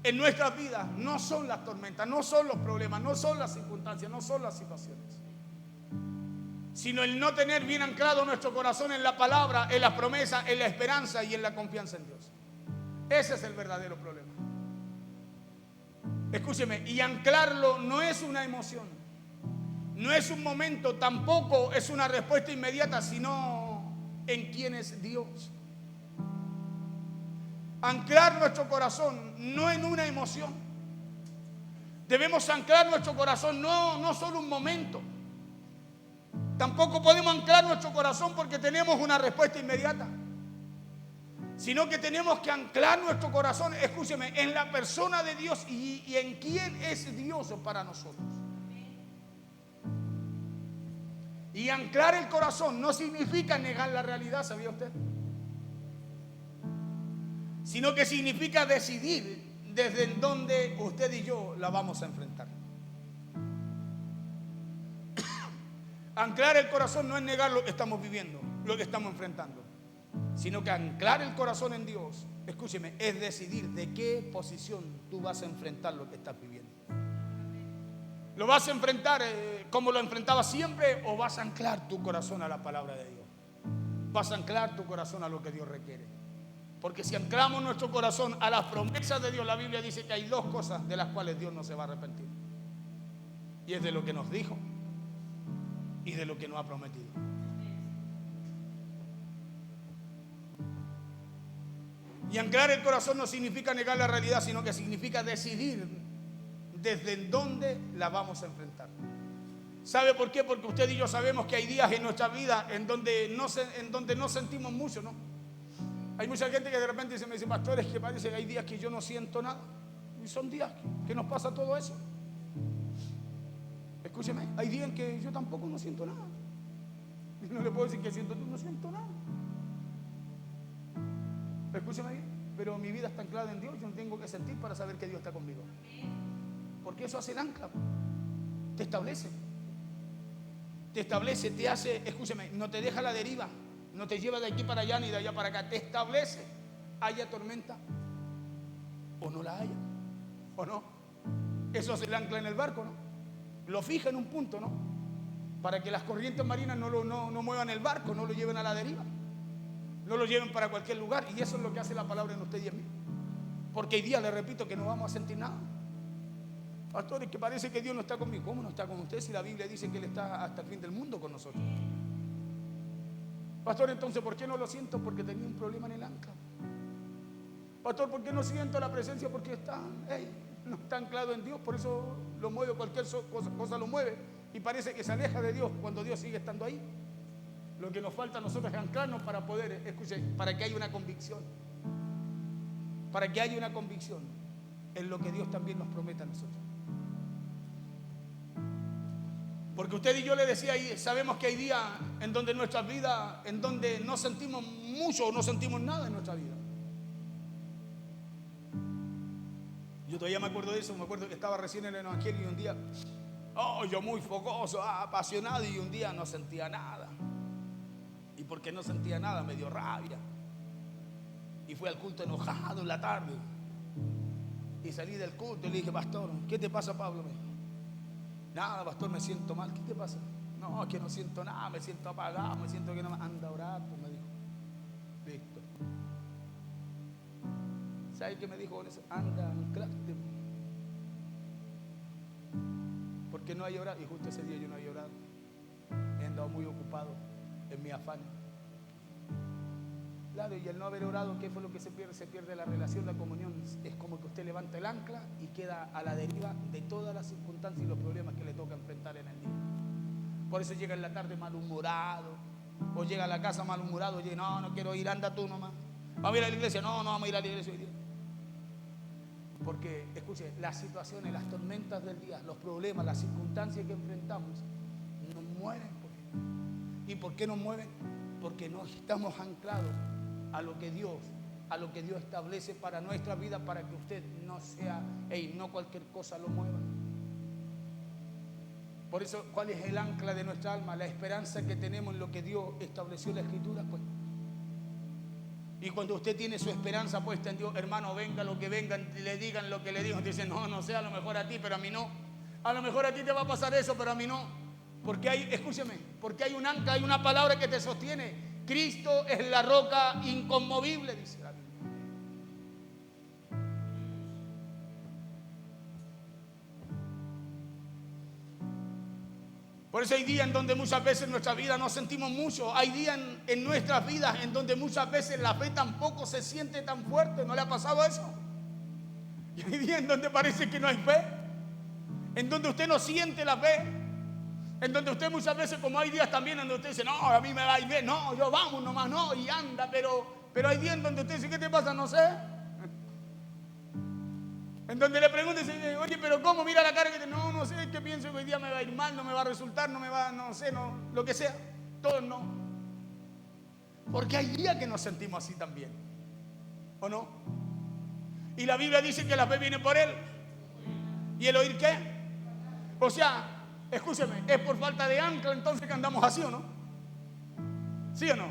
en nuestras vidas no son las tormentas, no son los problemas, no son las circunstancias, no son las situaciones, sino el no tener bien anclado nuestro corazón en la palabra, en las promesas, en la esperanza y en la confianza en Dios. Ese es el verdadero problema. Escúcheme, y anclarlo no es una emoción, no es un momento, tampoco es una respuesta inmediata, sino en quién es Dios. Anclar nuestro corazón no en una emoción. Debemos anclar nuestro corazón no solo un momento. Tampoco podemos anclar nuestro corazón porque tenemos una respuesta inmediata, sino que tenemos que anclar nuestro corazón, escúcheme, en la persona de Dios y en quién es Dios para nosotros. Y anclar el corazón no significa negar la realidad, ¿sabía usted? Sino que significa decidir desde donde usted y yo la vamos a enfrentar. Anclar el corazón no es negar lo que estamos viviendo, lo que estamos enfrentando, sino que anclar el corazón en Dios, escúcheme, es decidir de qué posición tú vas a enfrentar lo que estás viviendo. ¿Lo vas a enfrentar como lo enfrentabas siempre o vas a anclar tu corazón a la palabra de Dios? Vas a anclar tu corazón a lo que Dios requiere. Porque si anclamos nuestro corazón a las promesas de Dios, la Biblia dice que hay dos cosas de las cuales Dios no se va a arrepentir. Y es de lo que nos dijo y de lo que nos ha prometido. Y anclar el corazón no significa negar la realidad, sino que significa decidir desde dónde la vamos a enfrentar. ¿Sabe por qué? Porque usted y yo sabemos que hay días en nuestra vida en donde no sentimos mucho, ¿no? Hay mucha gente que de repente me dice, pastor, es que parece que hay días que yo no siento nada. Y son días que nos pasa todo eso. Escúcheme, hay días en que yo tampoco no siento nada. Y no le puedo decir que siento, no siento nada. Escúcheme bien, pero mi vida está anclada en Dios, yo no tengo que sentir para saber que Dios está conmigo. Porque eso hace el ancla, te establece, te hace, escúcheme, no te deja a la deriva, no te lleva de aquí para allá ni de allá para acá, te establece, haya tormenta o no la haya, o no. Eso hace el ancla en el barco, ¿no? Lo fija en un punto, ¿no? Para que las corrientes marinas no muevan el barco, no lo lleven a la deriva. No lo lleven para cualquier lugar. Y eso es lo que hace la palabra en usted y en mí. Porque hoy día le repito que no vamos a sentir nada. Pastor, es que parece que Dios no está conmigo. ¿Cómo no está con usted si la Biblia dice que Él está hasta el fin del mundo con nosotros? Pastor, entonces, ¿por qué no lo siento? Porque tenía un problema en el ancla. Pastor, ¿por qué no siento la presencia? Porque no está anclado en Dios. Por eso lo mueve, cualquier cosa lo mueve. Y parece que se aleja de Dios cuando Dios sigue estando ahí. Lo que nos falta a nosotros es anclarnos para poder, escuche, para que haya una convicción. Para que haya una convicción en lo que Dios también nos promete a nosotros. Porque usted y yo le decía ahí, sabemos que hay días en donde nuestras vidas, en donde no sentimos mucho o no sentimos nada en nuestra vida. Yo todavía me acuerdo de eso, me acuerdo que estaba recién en el Evangelio y un día, yo muy fogoso, apasionado, y un día no sentía nada. Y porque no sentía nada, me dio rabia. Y fui al culto enojado en la tarde. Y salí del culto y le dije, pastor, ¿qué te pasa, Pablo? Me dijo, nada, pastor, me siento mal. ¿Qué te pasa? No, es que no siento nada, me siento apagado, me siento que no me anda a orar, pues me dijo. Listo. ¿Sabes qué me dijo con eso? Anda, anclarte. Porque no hay orado. Y justo ese día yo no había orado. He andado muy ocupado en mi afán. Claro, y el no haber orado, ¿qué fue lo que se pierde? Se pierde la relación, la comunión. Es como que usted levanta el ancla y queda a la deriva de todas las circunstancias y los problemas que le toca enfrentar en el día. Por eso llega en la tarde malhumorado, o llega a la casa malhumorado, oye, no quiero ir, anda tú nomás. Vamos a ir a la iglesia, no vamos a ir a la iglesia hoy día. Porque, escuche, las situaciones, las tormentas del día, los problemas, las circunstancias que enfrentamos, nos mueven. ¿Y por qué nos mueven? Porque no estamos anclados a lo que Dios establece para nuestra vida, para que usted no sea, no cualquier cosa lo mueva. Por eso, ¿cuál es el ancla de nuestra alma? La esperanza que tenemos en lo que Dios estableció en la Escritura, pues. Y cuando usted tiene su esperanza puesta en Dios, hermano, venga lo que vengan, le digan lo que le digan, dicen, no sé, a lo mejor a ti, pero a mí no. A lo mejor a ti te va a pasar eso, pero a mí no. Porque porque hay un ancla, hay una palabra que te sostiene. Cristo es la roca inconmovible, dice la Biblia. Por eso hay días en donde muchas veces en nuestra vida no sentimos mucho. Hay días en nuestras vidas en donde muchas veces la fe tampoco se siente tan fuerte. ¿No le ha pasado eso? Y hay días en donde parece que no hay fe. En donde usted no siente la fe. En donde usted muchas veces, como hay días también en donde usted dice, no, a mí me va a ir bien. No, yo vamos nomás, no, y anda. Pero hay días en donde usted dice, ¿qué te pasa? No sé. En donde le pregunte, oye, pero ¿cómo? Mira la cara que tiene. No sé, es que pienso que hoy día me va a ir mal, no me va a resultar, no sé, lo que sea. Todos no. Porque hay días que nos sentimos así también. ¿O no? Y la Biblia dice que la fe viene por Él. ¿Y el oír qué? O sea, escúcheme, es por falta de ancla entonces que andamos así, ¿o no? ¿Sí o no?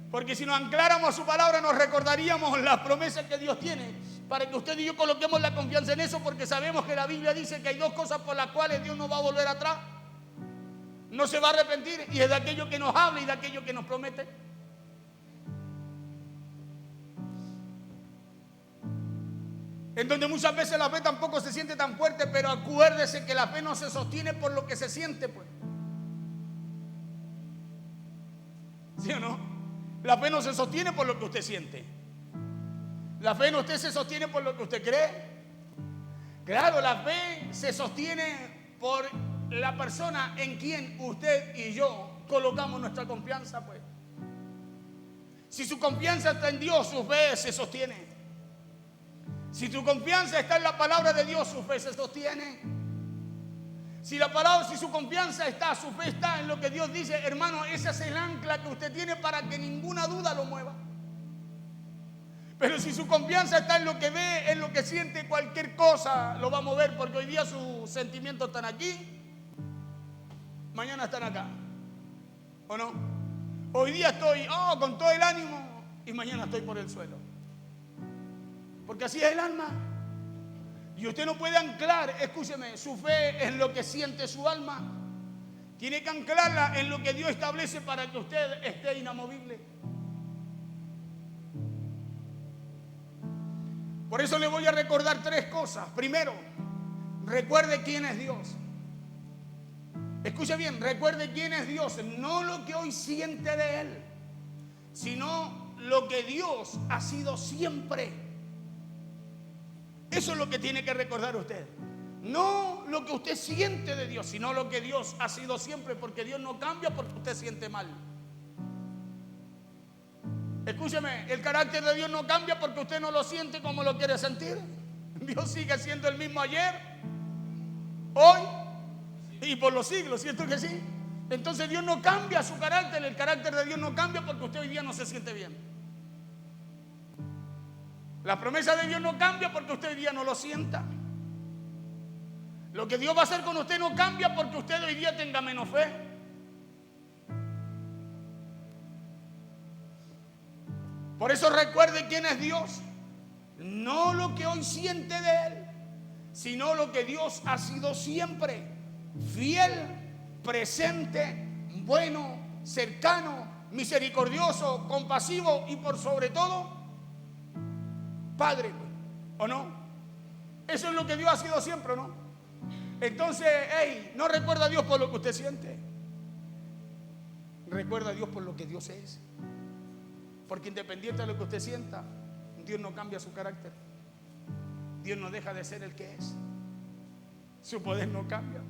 Porque si nos ancláramos a su palabra, nos recordaríamos las promesas que Dios tiene, para que usted y yo coloquemos la confianza en eso, porque sabemos que la Biblia dice que hay dos cosas por las cuales Dios no va a volver atrás. No se va a arrepentir, y es de aquello que nos habla y de aquello que nos promete. En donde muchas veces la fe tampoco se siente tan fuerte, pero acuérdese que la fe no se sostiene por lo que se siente, pues. ¿Sí o no? La fe no se sostiene por lo que usted siente. La fe en usted se sostiene por lo que usted cree. Claro, la fe se sostiene por la persona en quien usted y yo colocamos nuestra confianza, pues. Si su confianza está en Dios, su fe se sostiene. Si tu confianza está en la palabra de Dios, su fe se sostiene. Si su confianza está, su fe está en lo que Dios dice, hermano, ese es el ancla que usted tiene para que ninguna duda lo mueva. Pero si su confianza está en lo que ve, en lo que siente, cualquier cosa lo va a mover, porque hoy día sus sentimientos están aquí, mañana están acá. ¿O no? Hoy día estoy con todo el ánimo y mañana estoy por el suelo. Porque así es el alma. Y usted no puede anclar, escúcheme, su fe en lo que siente su alma. Tiene que anclarla en lo que Dios establece para que usted esté inamovible. Por eso le voy a recordar tres cosas. Primero, recuerde quién es Dios. Escuche bien, recuerde quién es Dios. No lo que hoy siente de Él, sino lo que Dios ha sido siempre. Eso es lo que tiene que recordar usted. No lo que usted siente de Dios, sino lo que Dios ha sido siempre, porque Dios no cambia porque usted siente mal. Escúcheme, el carácter de Dios no cambia porque usted no lo siente como lo quiere sentir. Dios sigue siendo el mismo ayer, hoy y por los siglos, ¿cierto que sí? Entonces Dios no cambia su carácter, el carácter de Dios no cambia porque usted hoy día no se siente bien. La promesa de Dios no cambia porque usted hoy día no lo sienta. Lo que Dios va a hacer con usted no cambia porque usted hoy día tenga menos fe. Por eso recuerde quién es Dios. No lo que hoy siente de Él, sino lo que Dios ha sido siempre. Fiel, presente, bueno, cercano, misericordioso, compasivo y por sobre todo, Padre. ¿O no? Eso es lo que Dios ha sido siempre, ¿o no? Entonces, no recuerda a Dios por lo que usted siente. Recuerda a Dios por lo que Dios es. Porque independiente de lo que usted sienta, Dios no cambia su carácter. Dios no deja de ser el que es. Su poder no cambia.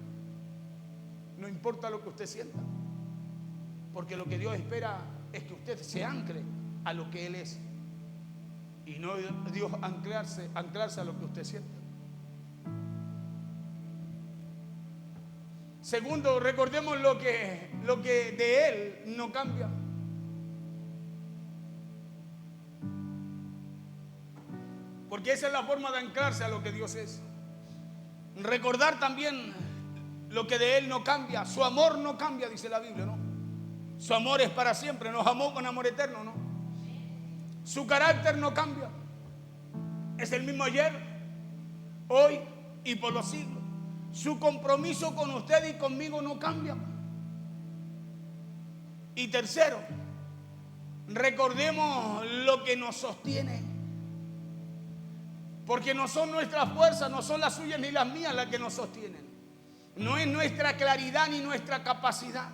No importa lo que usted sienta. Porque lo que Dios espera es que usted se ancle a lo que Él es. Y no Dios anclarse a lo que usted siente. Segundo, recordemos lo que de Él no cambia. Porque esa es la forma de anclarse a lo que Dios es. Recordar también lo que de Él no cambia. Su amor no cambia, dice la Biblia, ¿no? Su amor es para siempre. Nos amó con amor eterno, ¿no? Su carácter no cambia. Es el mismo ayer, hoy y por los siglos. Su compromiso con usted y conmigo no cambia. Y tercero, recordemos lo que nos sostiene. Porque no son nuestras fuerzas, no son las suyas ni las mías las que nos sostienen. No es nuestra claridad ni nuestra capacidad,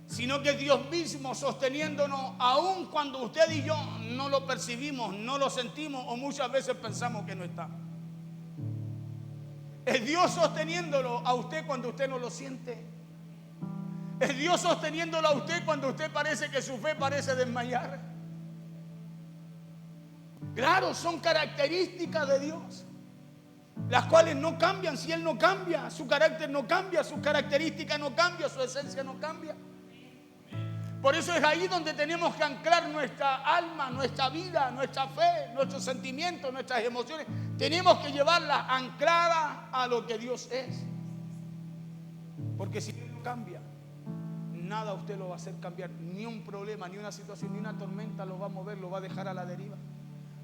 sino que es Dios mismo sosteniéndonos, aun cuando usted y yo no lo percibimos, no lo sentimos o muchas veces pensamos que no está. Es Dios sosteniéndolo a usted cuando usted no lo siente. Es Dios sosteniéndolo a usted cuando usted parece que su fe parece desmayar. Claro, son características de Dios, las cuales no cambian. Si Él no cambia, su carácter no cambia, su característica no cambia, su esencia no cambia. Por eso es ahí donde tenemos que anclar nuestra alma, nuestra vida, nuestra fe, nuestros sentimientos, nuestras emociones. Tenemos que llevarlas ancladas a lo que Dios es. Porque si Él no cambia, nada a usted lo va a hacer cambiar. Ni un problema, ni una situación, ni una tormenta lo va a mover, lo va a dejar a la deriva.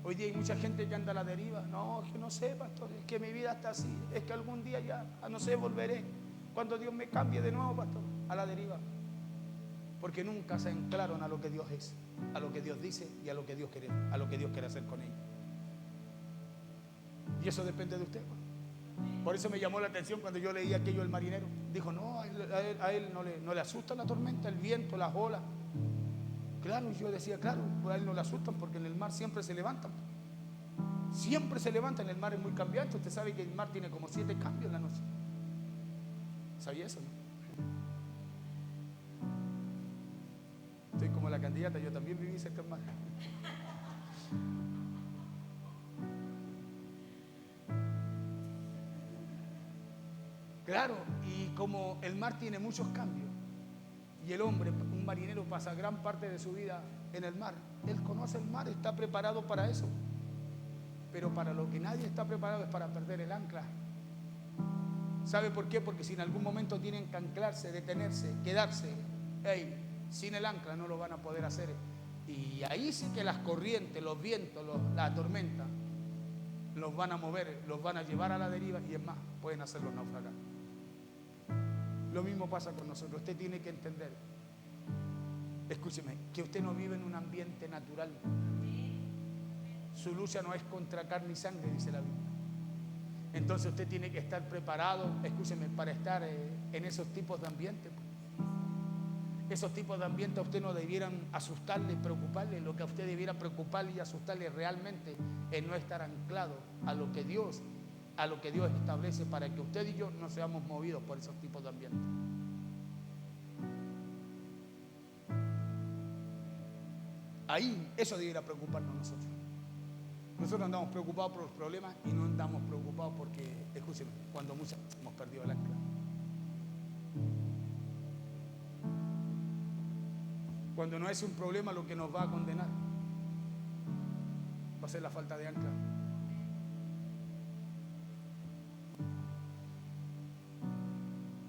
Hoy día hay mucha gente que anda a la deriva. No, es que no sé, pastor, es que mi vida está así. Es que algún día ya, no sé, volveré. Cuando Dios me cambie de nuevo, pastor, a la deriva. Porque nunca se anclaron a lo que Dios es, a lo que Dios dice y a lo que Dios quiere, a lo que Dios quiere hacer con ellos. Y eso depende de usted. Por eso me llamó la atención cuando yo leí aquello del marinero. Dijo, no, a él no le asusta la tormenta, el viento, las olas. Claro, yo decía, claro, a él no le asustan porque en el mar siempre se levantan. Siempre se levantan, el mar es muy cambiante. Usted sabe que el mar tiene como 7 cambios en la noche. ¿Sabía eso, no? Estoy como la candidata, yo también viví cerca del mar. Claro, y como el mar tiene muchos cambios, y el hombre, un marinero, pasa gran parte de su vida en el mar. Él conoce el mar, está preparado para eso. Pero para lo que nadie está preparado es para perder el ancla. ¿Sabe por qué? Porque si en algún momento tienen que anclarse, detenerse, quedarse, sin el ancla no lo van a poder hacer. Y ahí sí que las corrientes, los vientos, la tormenta los van a mover, los van a llevar a la deriva y es más, pueden hacerlos naufragar. Lo mismo pasa con nosotros. Usted tiene que entender, escúcheme, que usted no vive en un ambiente natural. Su lucha no es contra carne y sangre, dice la Biblia. Entonces usted tiene que estar preparado, escúcheme, para estar en esos tipos de ambientes. Esos tipos de ambientes a usted no debieran asustarle, preocuparle. Lo que a usted debiera preocuparle y asustarle realmente es no estar anclado a lo que Dios establece para que usted y yo no seamos movidos por esos tipos de ambientes. Ahí, eso debiera preocuparnos nosotros. Nosotros andamos preocupados por los problemas y no andamos preocupados porque, escúcheme, cuando muchos hemos perdido el ancla. Cuando no es un problema lo que nos va a condenar, va a ser la falta de ancla.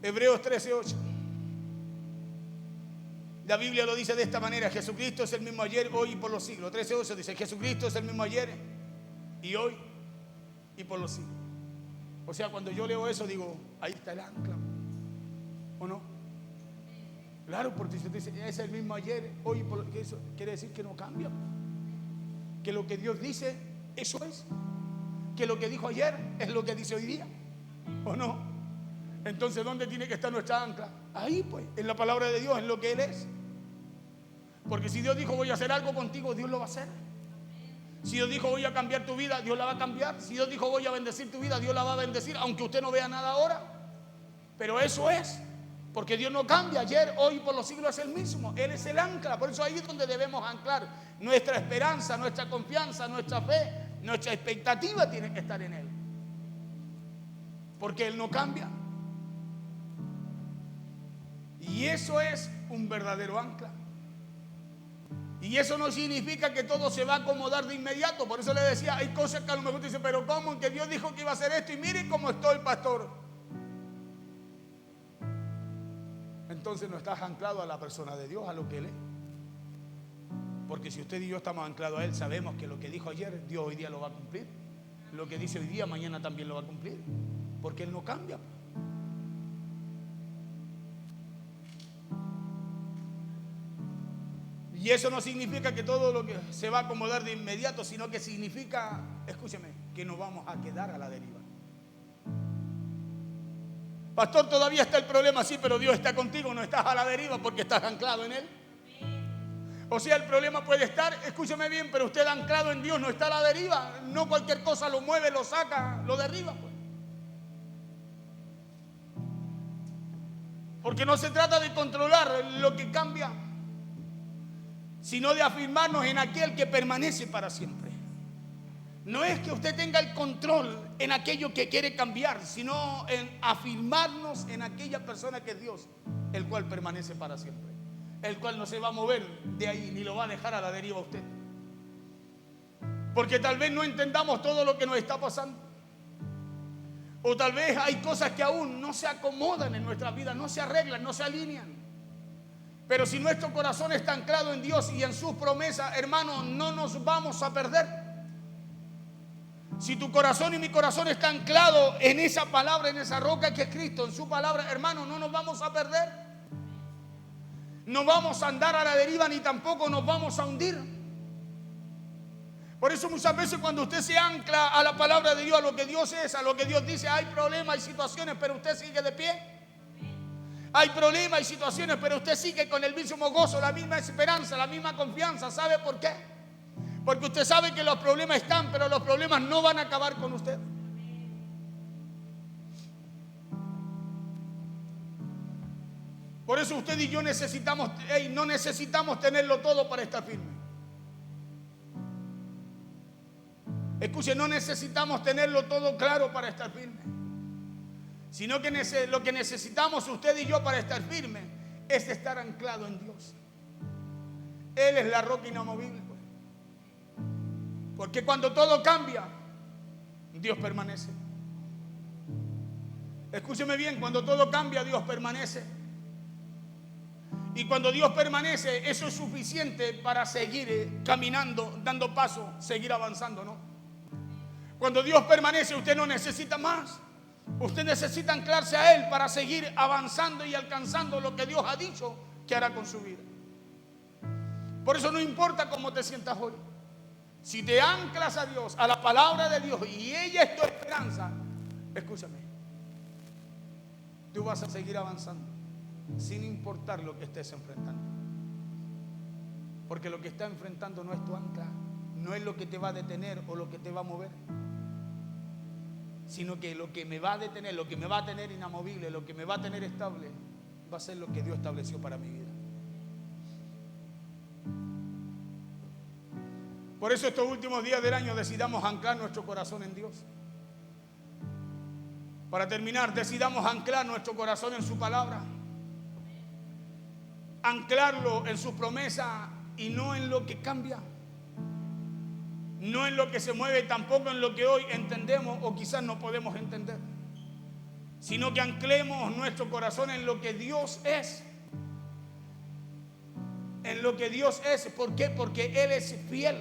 Hebreos 13:8. La Biblia lo dice de esta manera: Jesucristo es el mismo ayer, hoy y por los siglos. 13:8 dice: Jesucristo es el mismo ayer y hoy y por los siglos. O sea, cuando yo leo eso digo, ahí está el ancla, ¿o no? Claro, porque si usted dice es el mismo ayer, hoy y por los siglos, eso quiere decir que no cambia, que lo que Dios dice, eso es, que lo que dijo ayer es lo que dice hoy día, ¿o no? Entonces, ¿dónde tiene que estar nuestra ancla? Ahí pues, en la palabra de Dios, en lo que Él es. Porque si Dios dijo voy a hacer algo contigo, Dios lo va a hacer. Si Dios dijo voy a cambiar tu vida, Dios la va a cambiar. Si Dios dijo voy a bendecir tu vida, Dios la va a bendecir, aunque usted no vea nada ahora. Pero eso es, porque Dios no cambia, ayer, hoy y por los siglos es el mismo. Él es el ancla. Por eso ahí es donde debemos anclar nuestra esperanza, nuestra confianza, nuestra fe, nuestra expectativa tiene que estar en Él, porque Él no cambia. Y eso es un verdadero ancla. Y eso no significa que todo se va a acomodar de inmediato. Por eso le decía, hay cosas que a lo mejor te dicen, pero ¿cómo? Que Dios dijo que iba a hacer esto y mire cómo estoy, pastor. Entonces no estás anclado a la persona de Dios, a lo que Él es. Porque si usted y yo estamos anclados a Él, sabemos que lo que dijo ayer, Dios hoy día lo va a cumplir. Lo que dice hoy día, mañana también lo va a cumplir. Porque Él no cambia. Y eso no significa que todo lo que se va a acomodar de inmediato, sino que significa, escúcheme, que nos vamos a quedar a la deriva. Pastor, todavía está el problema, sí, pero Dios está contigo, no estás a la deriva porque estás anclado en Él. O sea, el problema puede estar, escúcheme bien, pero usted anclado en Dios no está a la deriva. No cualquier cosa lo mueve, lo saca, lo derriba, pues. Porque no se trata de controlar lo que cambia, sino de afirmarnos en aquel que permanece para siempre. No es que usted tenga el control en aquello que quiere cambiar, sino en afirmarnos en aquella persona que es Dios, el cual permanece para siempre, el cual no se va a mover de ahí, ni lo va a dejar a la deriva a usted. Porque tal vez no entendamos todo lo que nos está pasando, o tal vez hay cosas que aún no se acomodan en nuestra vida, no se arreglan, no se alinean. Pero si nuestro corazón está anclado en Dios y en sus promesas, hermano, no nos vamos a perder. Si tu corazón y mi corazón está anclado en esa palabra, en esa roca que es Cristo, en su palabra, hermano, no nos vamos a perder. No vamos a andar a la deriva ni tampoco nos vamos a hundir. Por eso muchas veces cuando usted se ancla a la palabra de Dios, a lo que Dios es, a lo que Dios dice, hay problemas, hay situaciones, pero usted sigue de pie. Hay problemas y situaciones, pero usted sigue con el mismo gozo, la misma esperanza, la misma confianza. ¿Sabe por qué? Porque usted sabe que los problemas están, pero los problemas no van a acabar con usted. Por eso usted y yo necesitamos, no necesitamos tenerlo todo para estar firme. Escuche, no necesitamos tenerlo todo claro para estar firme, sino que lo que necesitamos usted y yo para estar firme es estar anclado en Dios. Él es la roca inamovible. Porque cuando todo cambia, Dios permanece. Escúcheme bien, cuando todo cambia, Dios permanece. Y cuando Dios permanece, eso es suficiente para seguir caminando, dando paso, seguir avanzando, ¿no? Cuando Dios permanece, usted no necesita más. Usted necesita anclarse a Él para seguir avanzando y alcanzando lo que Dios ha dicho que hará con su vida. Por eso no importa cómo te sientas hoy. Si te anclas a Dios, a la palabra de Dios, y ella es tu esperanza, escúchame, tú vas a seguir avanzando sin importar lo que estés enfrentando. Porque lo que estás enfrentando no es tu ancla, no es lo que te va a detener o lo que te va a mover, sino que lo que me va a detener, lo que me va a tener inamovible, lo que me va a tener estable, va a ser lo que Dios estableció para mi vida. Por eso estos últimos días del año decidamos anclar nuestro corazón en Dios. Para terminar, decidamos anclar nuestro corazón en su palabra, anclarlo en su promesa y no en lo que cambia, no en lo que se mueve, tampoco en lo que hoy entendemos o quizás no podemos entender, sino que anclemos nuestro corazón en lo que Dios es. en lo que Dios es. ¿Por qué? Porque Él es fiel,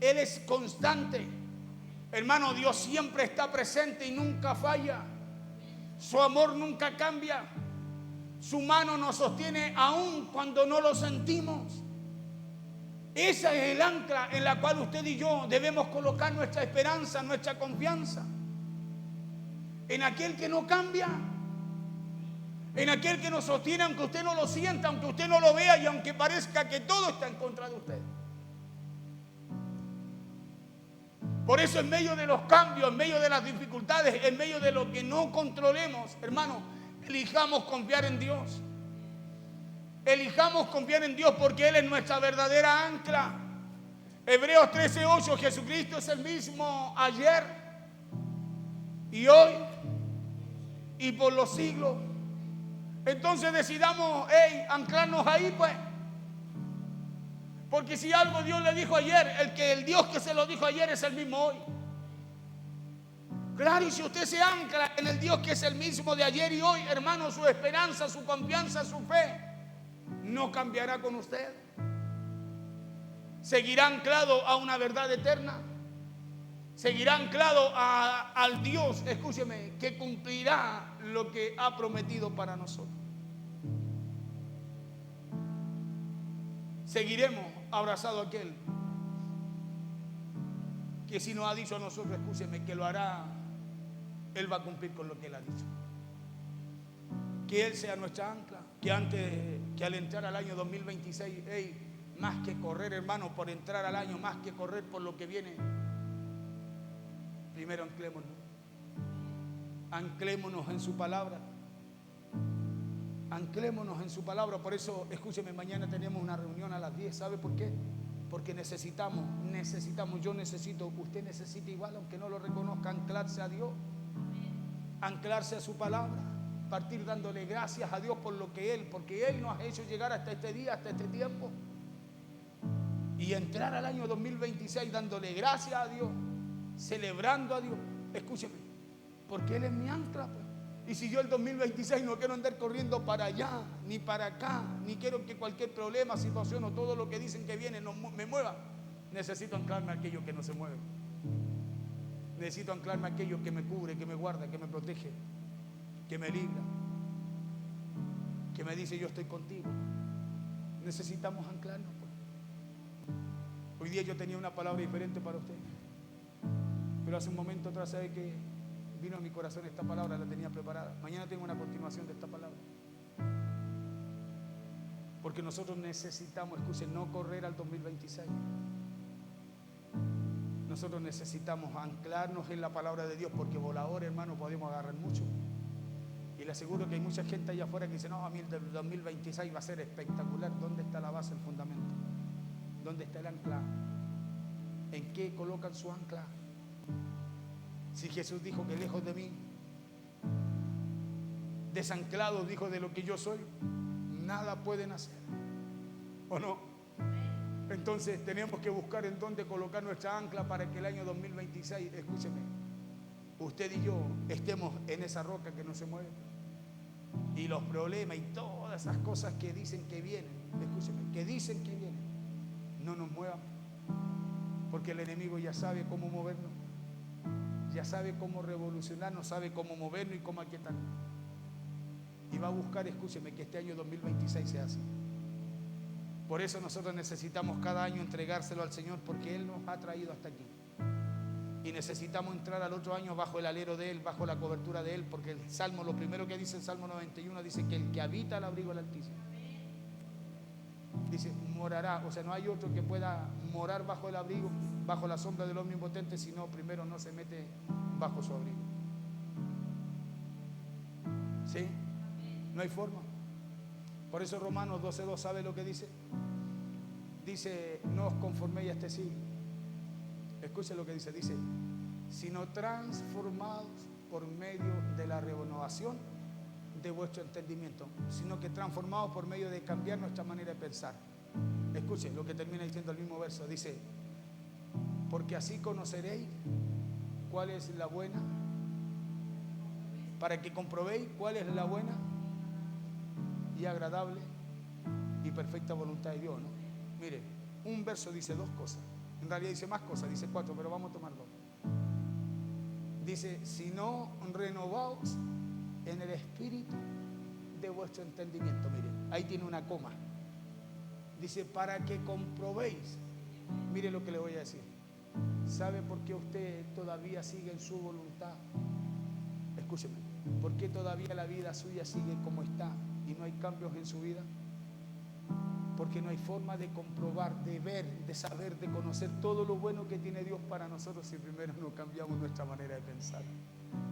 Él es constante. Hermano, Dios siempre está presente y nunca falla. Su amor nunca cambia. Su mano nos sostiene aún cuando no lo sentimos. Esa es el ancla en la cual usted y yo debemos colocar nuestra esperanza, nuestra confianza. En aquel que no cambia, en aquel que nos sostiene aunque usted no lo sienta, aunque usted no lo vea y aunque parezca que todo está en contra de usted. Por eso en medio de los cambios, en medio de las dificultades, en medio de lo que no controlemos, hermano, elijamos confiar en Dios. Elijamos confiar en Dios porque Él es nuestra verdadera ancla. Hebreos 13:8, Jesucristo es el mismo ayer y hoy y por los siglos. Entonces decidamos anclarnos ahí, pues. Porque si algo Dios le dijo ayer, el Dios que se lo dijo ayer es el mismo hoy. Claro, y si usted se ancla en el Dios que es el mismo de ayer y hoy, hermano, su esperanza, su confianza, su fe no cambiará con usted. Seguirá anclado a una verdad eterna. Seguirá anclado al Dios, escúcheme, que cumplirá lo que ha prometido para nosotros. Seguiremos abrazados a aquel que si nos ha dicho a nosotros, escúcheme, que lo hará, Él va a cumplir con lo que Él ha dicho. Que Él sea nuestra ancla, que al entrar al año 2026, más que correr, hermano, por entrar al año, más que correr por lo que viene, primero anclémonos en su palabra. Anclémonos en su palabra. Por eso, escúcheme, mañana tenemos una reunión a las 10. ¿Sabe por qué? Porque necesitamos, yo necesito, usted necesita igual, aunque no lo reconozca, anclarse a Dios, anclarse a su palabra, partir dándole gracias a Dios por lo que porque Él nos ha hecho llegar hasta este día, hasta este tiempo, y entrar al año 2026 dándole gracias a Dios, celebrando a Dios. Escúcheme, porque Él es mi ancla, pues. Y si yo el 2026 no quiero andar corriendo para allá, ni para acá, ni quiero que cualquier problema, situación o todo lo que dicen que viene me mueva, necesito anclarme a aquello que no se mueve. Necesito anclarme a aquello que me cubre, que me guarda, que me protege, que me libra, que me dice yo estoy contigo. Necesitamos anclarnos, pues. Hoy día yo tenía una palabra diferente para usted, pero hace un momento atrás, ¿sabe qué? Vino a mi corazón esta palabra, la tenía preparada. Mañana tengo una continuación de esta palabra. Porque nosotros necesitamos, escuchen, no correr al 2026. Nosotros necesitamos anclarnos en la palabra de Dios, porque volador, hermano, podemos agarrar mucho. Y le aseguro que hay mucha gente allá afuera que dice, no, a mí el 2026 va a ser espectacular. ¿Dónde está la base, el fundamento? ¿Dónde está el ancla? ¿En qué colocan su ancla? Si Jesús dijo que lejos de mí, desanclado, dijo, de lo que yo soy, nada pueden hacer, ¿o no? Entonces tenemos que buscar en dónde colocar nuestra ancla para que el año 2026, escúcheme, usted y yo estemos en esa roca que no se mueve. Y los problemas y todas esas cosas que dicen que vienen, escúcheme, que dicen que vienen, no nos muevan, porque el enemigo ya sabe cómo movernos. Ya sabe cómo revolucionarnos, sabe cómo movernos y cómo aquietarnos. Y va a buscar, escúcheme, que este año 2026 sea así. Por eso nosotros necesitamos cada año entregárselo al Señor, porque Él nos ha traído hasta aquí. Y necesitamos entrar al otro año bajo el alero de Él, bajo la cobertura de Él, porque el Salmo, lo primero que dice el Salmo 91, dice que el que habita al abrigo del Altísimo, dice, morará. O sea, no hay otro que pueda morar bajo el abrigo, bajo la sombra del Omnipotente, sino primero no se mete bajo su abrigo. ¿Sí? No hay forma. Por eso Romanos 12:2, ¿sabe lo que dice? Dice, no os conforméis a este siglo. Escuche lo que dice, sino transformados por medio de la renovación de vuestro entendimiento, sino que transformados por medio de cambiar nuestra manera de pensar. Escuchen lo que termina diciendo el mismo verso, dice, porque así conoceréis cuál es la buena, para que comprobéis cuál es la buena y agradable y perfecta voluntad de Dios, ¿no? Mire, un verso dice 2 cosas. En realidad dice más cosas, dice 4, pero vamos a tomar 2. Dice, si no renovaos en el espíritu de vuestro entendimiento. Mire, ahí tiene una coma. Dice, para que comprobéis. Mire lo que le voy a decir. ¿Sabe por qué usted todavía sigue en su voluntad? Escúcheme. ¿Por qué todavía la vida suya sigue como está y no hay cambios en su vida? Porque no hay forma de comprobar, de ver, de saber, de conocer todo lo bueno que tiene Dios para nosotros si primero no cambiamos nuestra manera de pensar.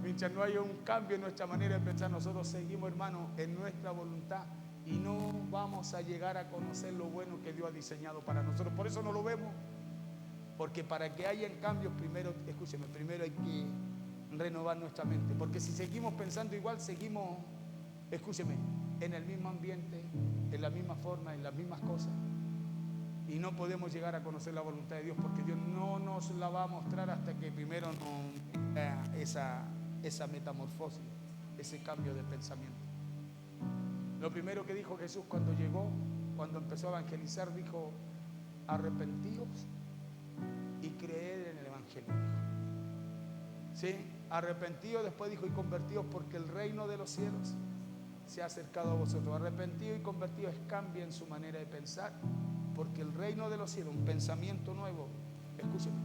Mientras no haya un cambio en nuestra manera de pensar, nosotros seguimos, hermano, en nuestra voluntad y no vamos a llegar a conocer lo bueno que Dios ha diseñado para nosotros. Por eso no lo vemos, porque para que haya cambios, primero, escúcheme, primero hay que renovar nuestra mente. Porque si seguimos pensando igual, seguimos, escúcheme, en el mismo ambiente, en la misma forma, en las mismas cosas. Y no podemos llegar a conocer la voluntad de Dios, porque Dios no nos la va a mostrar hasta que primero nos esa metamorfosis, ese cambio de pensamiento. Lo primero que dijo Jesús cuando llegó, cuando empezó a evangelizar, dijo: arrepentíos y creed en el evangelio. ¿Sí? Arrepentidos, después dijo, y convertidos, porque el reino de los cielos se ha acercado a vosotros. Arrepentidos y convertidos, cambien su manera de pensar, porque el reino de los cielos, un pensamiento nuevo, escúcheme,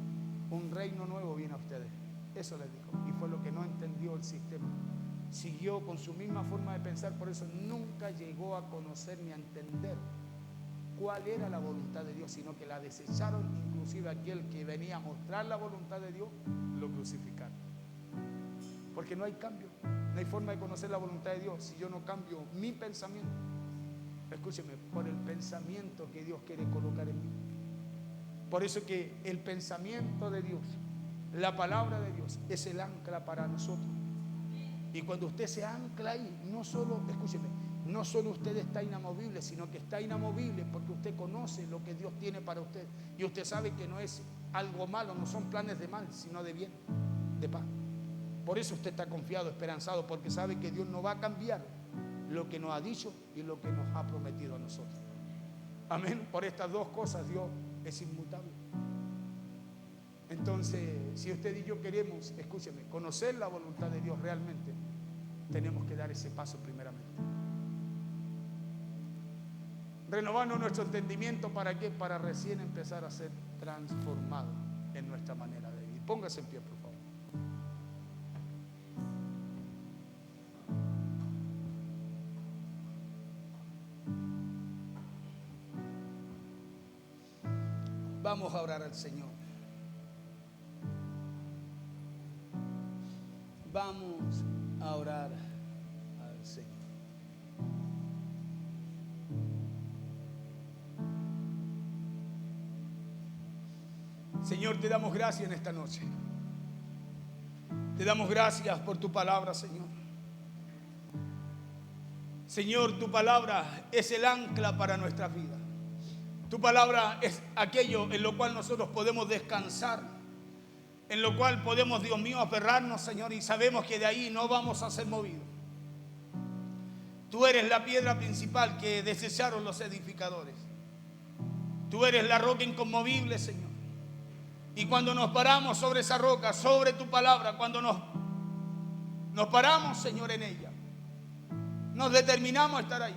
un reino nuevo viene a ustedes. Eso les dijo, y fue lo que no entendió el sistema. Siguió con su misma forma de pensar, por eso nunca llegó a conocer ni a entender cuál era la voluntad de Dios, sino que la desecharon. Inclusive aquel que venía a mostrar la voluntad de Dios, lo crucificaron. Porque no hay cambio, no hay forma de conocer la voluntad de Dios si yo no cambio mi pensamiento. Escúcheme, por el pensamiento que Dios quiere colocar en mí. Por eso que el pensamiento de Dios, la palabra de Dios, es el ancla para nosotros. Y cuando usted se ancla ahí, no solo, escúcheme, no solo usted está inamovible, sino que está inamovible porque usted conoce lo que Dios tiene para usted. Y usted sabe que no es algo malo, no son planes de mal, sino de bien, de paz. Por eso usted está confiado, esperanzado, porque sabe que Dios no va a cambiar lo que nos ha dicho y lo que nos ha prometido a nosotros. Amén. Por estas 2 cosas Dios es inmutable. Entonces, si usted y yo queremos, escúcheme, conocer la voluntad de Dios realmente, tenemos que dar ese paso primeramente. Renovando nuestro entendimiento, ¿para qué? Para recién empezar a ser transformados en nuestra manera de vivir. Póngase en pie, por favor. Vamos a orar al Señor. Vamos a orar al Señor. Señor, te damos gracias en esta noche. Te damos gracias por tu palabra, Señor. Señor, tu palabra es el ancla para nuestras vidas. Tu palabra es aquello en lo cual nosotros podemos descansar, en lo cual podemos, Dios mío, aferrarnos, Señor, y sabemos que de ahí no vamos a ser movidos. Tú eres la piedra principal que desecharon los edificadores. Tú eres la roca inconmovible, Señor. Y cuando nos paramos sobre esa roca, sobre tu palabra, cuando nos paramos, Señor, en ella, nos determinamos a estar ahí.